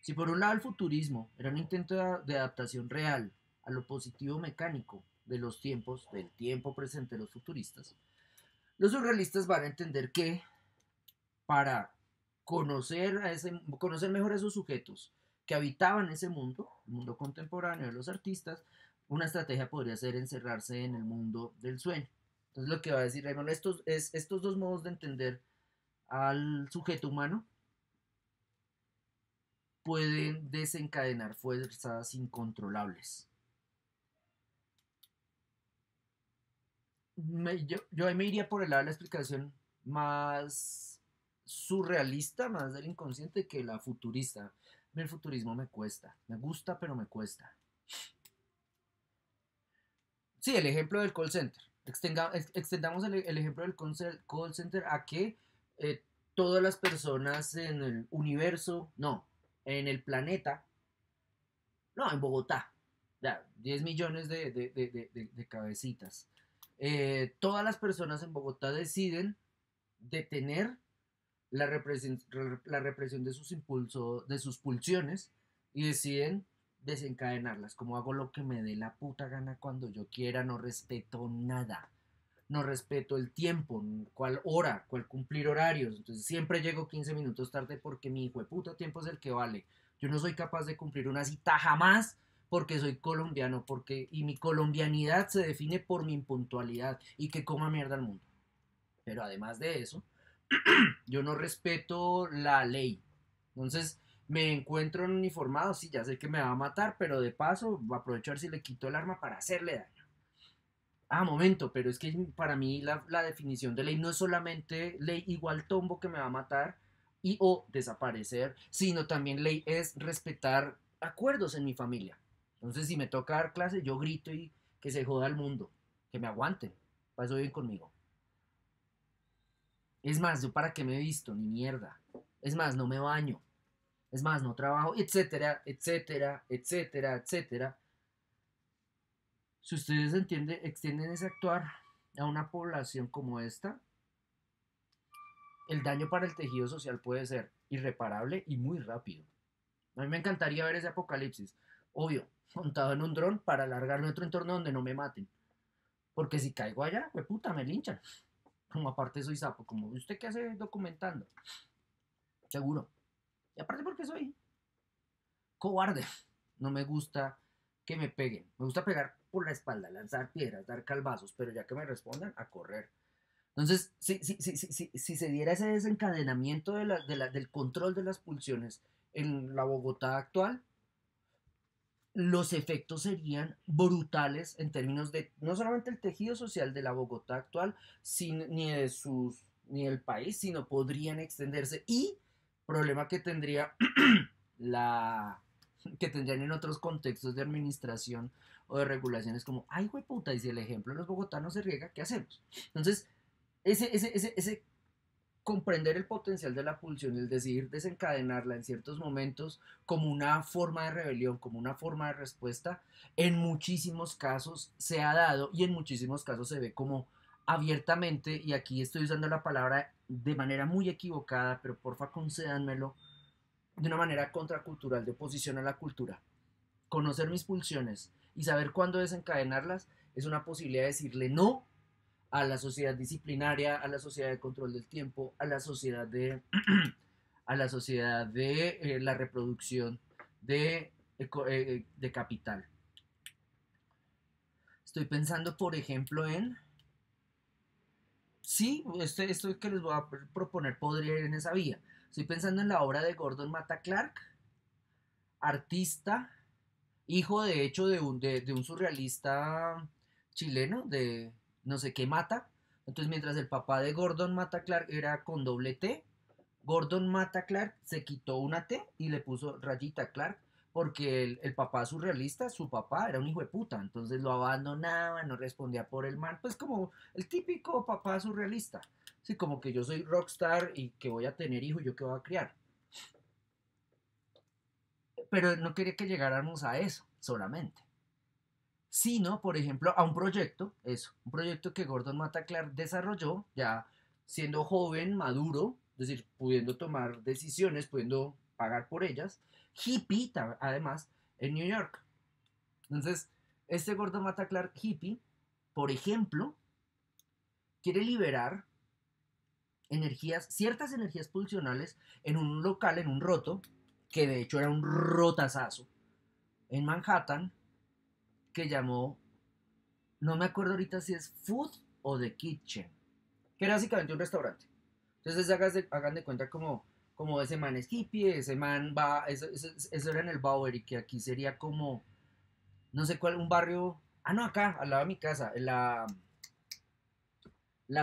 si por un lado el futurismo era un intento de adaptación real a lo positivo mecánico de los tiempos, del tiempo presente de los futuristas, los surrealistas van a entender que para conocer mejor a esos sujetos que habitaban ese mundo, el mundo contemporáneo de los artistas, una estrategia podría ser encerrarse en el mundo del sueño. Entonces lo que va a decir Raymond, estos dos modos de entender al sujeto humano pueden desencadenar fuerzas incontrolables. Yo ahí me iría por el lado de la explicación más surrealista, más del inconsciente que la futurista. El futurismo me cuesta, me gusta, pero me cuesta. Sí, el ejemplo del call center. Extendamos el ejemplo del call center a que eh, todas las personas en el universo, no, en el planeta, no, en Bogotá, ya, 10 millones de cabecitas. Todas las personas en Bogotá deciden detener la represión de sus impulsos, de sus pulsiones, y deciden desencadenarlas, como hago lo que me dé la puta gana cuando yo quiera, no respeto nada, no respeto el tiempo, cuál hora, cuál cumplir horarios, entonces siempre llego 15 minutos tarde porque mi hijo de puta tiempo es el que vale, yo no soy capaz de cumplir una cita jamás porque soy colombiano, y mi colombianidad se define por mi impuntualidad y que coma mierda al mundo, pero además de eso, yo no respeto la ley. Entonces me encuentro en uniformado, sí, ya sé que me va a matar, pero de paso voy a aprovechar si le quito el arma para hacerle daño. Ah, momento, pero es que para mí la definición de ley no es solamente ley igual tombo que me va a matar y o desaparecer, sino también ley es respetar acuerdos en mi familia. Entonces, si me toca dar clase, yo grito y que se joda el mundo, que me aguanten, para eso bien conmigo. Es más, yo para qué me he visto, ni mierda. Es más, no me baño. Es más, no trabajo, etcétera, etcétera, etcétera, etcétera. Si ustedes extienden ese actuar a una población como esta, el daño para el tejido social puede ser irreparable y muy rápido. A mí me encantaría ver ese apocalipsis. Obvio, montado en un dron para alargarme a otro entorno donde no me maten. Porque si caigo allá, pues puta, me linchan. Como aparte soy sapo, como usted qué hace documentando. Seguro. Y aparte porque soy cobarde. No me gusta que me peguen. Me gusta pegar por la espalda, lanzar piedras, dar calvazos, pero ya que me respondan, a correr. Entonces, si se diera ese desencadenamiento del control de las pulsiones en la Bogotá actual, los efectos serían brutales en términos de no solamente el tejido social de la Bogotá actual, ni del país, sino podrían extenderse. Y problema que tendría la que tendrían en otros contextos de administración o de regulaciones como, ay, güey puta, y si el ejemplo de los bogotanos se riega, ¿qué hacemos? Entonces, ese comprender el potencial de la pulsión, el decidir desencadenarla en ciertos momentos como una forma de rebelión, como una forma de respuesta, en muchísimos casos se ha dado y en muchísimos casos se ve como abiertamente, y aquí estoy usando la palabra de manera muy equivocada, pero porfa concédanmelo, de una manera contracultural, de oposición a la cultura. Conocer mis pulsiones y saber cuándo desencadenarlas es una posibilidad de decirle no a la sociedad disciplinaria, a la sociedad de control del tiempo, a la sociedad a la sociedad de la reproducción de capital. Estoy pensando, por ejemplo, en... Sí, esto que les voy a proponer podría ir en esa vía. Estoy pensando en la obra de Gordon Matta Clark, artista, hijo de hecho de un surrealista chileno, de no sé qué Mata. Entonces, mientras el papá de Gordon Matta Clark era con doble T, Gordon Matta Clark se quitó una T y le puso rayita Clark, porque el papá surrealista, su papá era un hijo de puta, entonces lo abandonaba, no respondía por el man, pues como el típico papá surrealista. Sí, como que yo soy rockstar y que voy a tener hijo y yo que voy a criar. Pero no quería que llegáramos a eso solamente, sino, por ejemplo, a un proyecto que Gordon Matta Clark desarrolló ya siendo joven, maduro, es decir, pudiendo tomar decisiones, pudiendo pagar por ellas, hippie además, en New York. Entonces, este Gordon Matta Clark hippie, por ejemplo, quiere liberar ciertas energías pulsionales en un local, en un roto, que de hecho era un rotazazo, en Manhattan, que llamó, no me acuerdo ahorita si es Food o The Kitchen, que era básicamente un restaurante. Entonces hagan de cuenta como ese man es hippie, ese man va, eso era en el Bowery, que aquí sería como, no sé cuál, un barrio, no, acá, al lado de mi casa, en la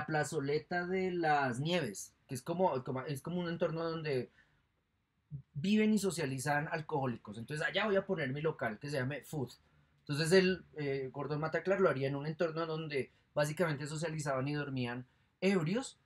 plazoleta de las Nieves, que es como un entorno donde viven y socializan alcohólicos. Entonces allá voy a poner mi local que se llame Food. Entonces el Gordon Mataclar lo haría en un entorno donde básicamente socializaban y dormían ebrios.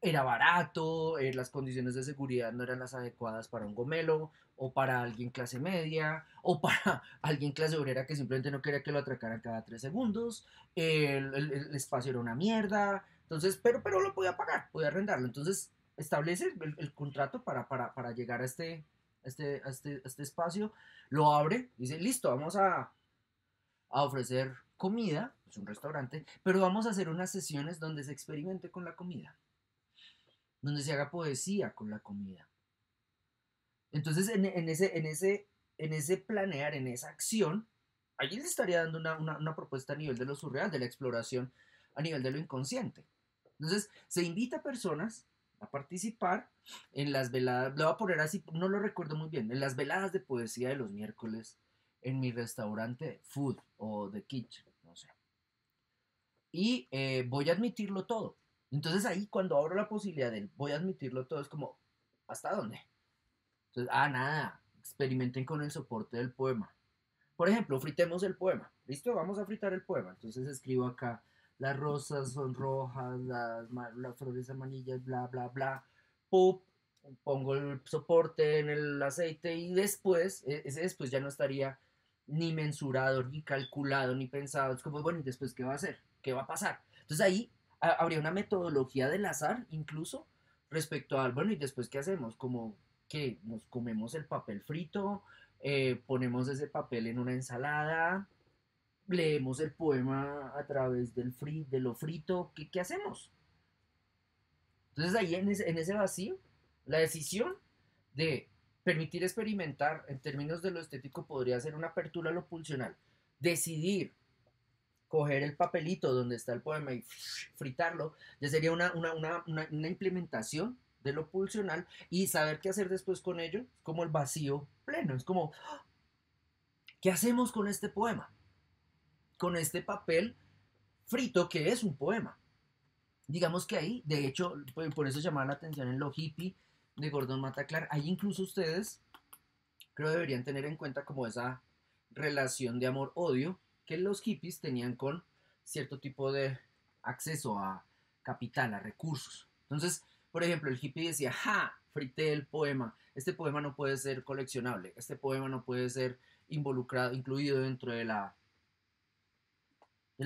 Era barato, las condiciones de seguridad no eran las adecuadas para un gomelo, o para alguien clase media, o para alguien clase obrera que simplemente no quería que lo atracaran cada 3 segundos. El espacio era una mierda, Entonces, pero lo podía pagar, podía arrendarlo. Entonces, establece el contrato para llegar a este espacio, lo abre, dice, listo, vamos a ofrecer comida, es un restaurante, pero vamos a hacer unas sesiones donde se experimente con la comida, donde se haga poesía con la comida. Entonces, en ese planear, en esa acción, allí le estaría dando una propuesta a nivel de lo surreal, de la exploración a nivel de lo inconsciente. Entonces, se invita a personas a participar en las veladas, lo voy a poner así, no lo recuerdo muy bien, en las veladas de poesía de los miércoles en mi restaurante Food o The Kitchen, no sé. Y voy a admitirlo todo. Entonces ahí cuando abro la posibilidad de voy a admitirlo todo, es como, ¿hasta dónde? Entonces, nada, experimenten con el soporte del poema. Por ejemplo, fritemos el poema. ¿Listo? Vamos a fritar el poema. Entonces escribo acá, las rosas son rojas, las flores amarillas, bla, bla, bla. Pup, pongo el soporte en el aceite y después, ese después ya no estaría ni mensurado, ni calculado, ni pensado. Es como, bueno, ¿y después qué va a hacer? ¿Qué va a pasar? Entonces ahí habría una metodología del azar incluso respecto al, bueno, ¿y después qué hacemos? Como que nos comemos el papel frito, ponemos ese papel en una ensalada, leemos el poema a través de lo frito, ¿qué hacemos? Entonces ahí en ese vacío, la decisión de permitir experimentar en términos de lo estético podría ser una apertura a lo pulsional. Decidir coger el papelito donde está el poema y fritarlo, ya sería una implementación de lo pulsional y saber qué hacer después con ello, es como el vacío pleno, es como, ¿qué hacemos con este poema? Con este papel frito que es un poema. Digamos que ahí, de hecho, por eso llamaba la atención en lo hippie de Gordon Mataclar, ahí incluso ustedes creo deberían tener en cuenta como esa relación de amor-odio que los hippies tenían con cierto tipo de acceso a capital, a recursos. Entonces, por ejemplo, el hippie decía, ¡ja! Frité el poema. Este poema no puede ser coleccionable. Este poema no puede ser involucrado, incluido dentro de la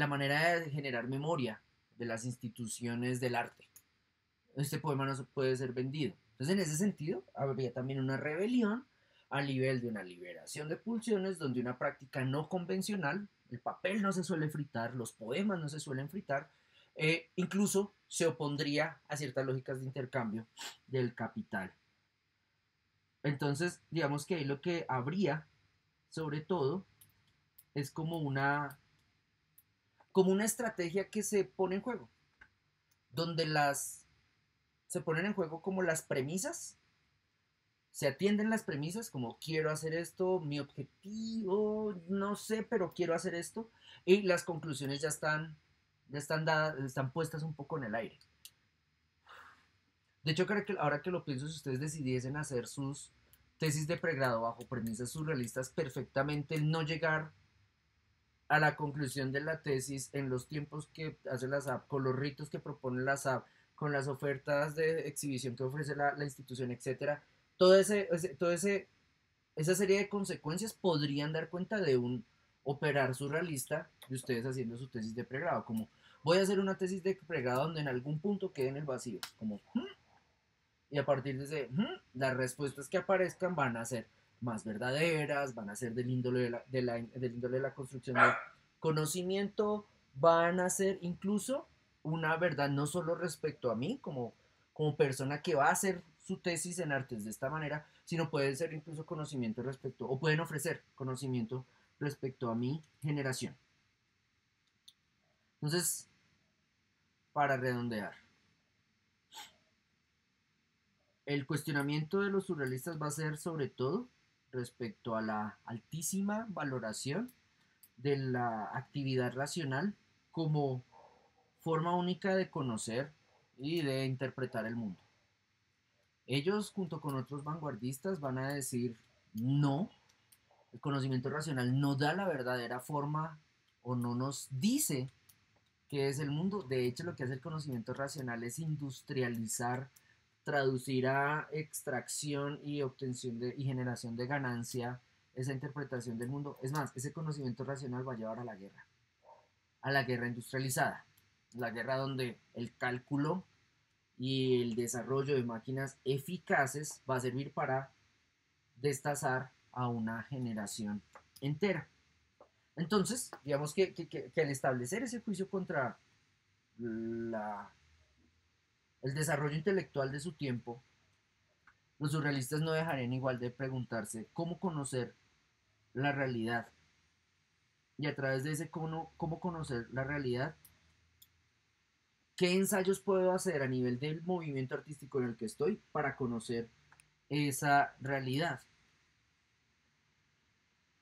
manera de generar memoria de las instituciones del arte. Este poema no puede ser vendido. Entonces, en ese sentido, habría también una rebelión a nivel de una liberación de pulsiones, donde una práctica no convencional, el papel no se suele fritar, los poemas no se suelen fritar, incluso se opondría a ciertas lógicas de intercambio del capital. Entonces, digamos que ahí lo que habría, sobre todo, es como una estrategia que se pone en juego, donde se ponen en juego como las premisas, se atienden las premisas como quiero hacer esto, mi objetivo, no sé, pero quiero hacer esto, y las conclusiones ya están dadas, están puestas un poco en el aire. De hecho, creo que ahora que lo pienso, si ustedes decidiesen hacer sus tesis de pregrado bajo premisas surrealistas, perfectamente el no llegar a la conclusión de la tesis en los tiempos que hace la SAP, con los ritos que propone la SAP, con las ofertas de exhibición que ofrece la institución, etcétera, esa serie de consecuencias podrían dar cuenta de un operar surrealista de ustedes haciendo su tesis de pregrado, como voy a hacer una tesis de pregrado donde en algún punto quede en el vacío, como y a partir de ese las respuestas que aparezcan van a ser más verdaderas, van a ser del índole de la construcción de conocimiento, van a ser incluso una verdad no solo respecto a mí como persona que va a hacer su tesis en artes de esta manera, sino puede ser incluso conocimiento respecto, o pueden ofrecer conocimiento respecto a mi generación. Entonces, para redondear, el cuestionamiento de los surrealistas va a ser sobre todo respecto a la altísima valoración de la actividad racional como forma única de conocer y de interpretar el mundo. Ellos, junto con otros vanguardistas, van a decir no, el conocimiento racional no da la verdadera forma o no nos dice qué es el mundo. De hecho, lo que hace el conocimiento racional es industrializar, traducir a extracción y obtención y generación de ganancia esa interpretación del mundo. Es más, ese conocimiento racional va a llevar a la guerra industrializada. la guerra donde el cálculo y el desarrollo de máquinas eficaces va a servir para destazar a una generación entera. Entonces, digamos que al establecer ese juicio contra la, el desarrollo intelectual de su tiempo, los surrealistas no dejarían igual de preguntarse cómo conocer la realidad. Y a través de ese cómo conocer la realidad, qué ensayos puedo hacer a nivel del movimiento artístico en el que estoy para conocer esa realidad.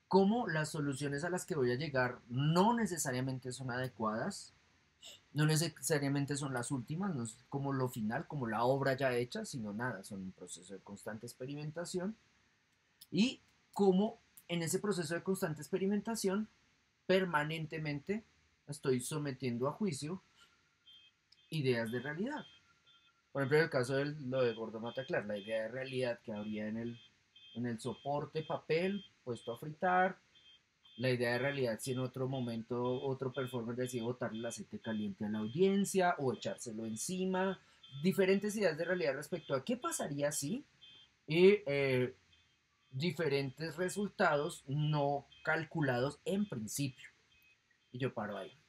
Cómo las soluciones a las que voy a llegar no necesariamente son adecuadas, no necesariamente son las últimas, no es como lo final, como la obra ya hecha, sino nada, son un proceso de constante experimentación. Y cómo en ese proceso de constante experimentación permanentemente estoy sometiendo a juicio ideas de realidad. Por ejemplo, en el caso de lo de Gordo Mataclar, la idea de realidad que habría en el soporte papel puesto a fritar, la idea de realidad si en otro momento otro performer decide botarle el aceite caliente a la audiencia o echárselo encima, diferentes ideas de realidad respecto a qué pasaría si y diferentes resultados no calculados en principio. Y yo paro ahí.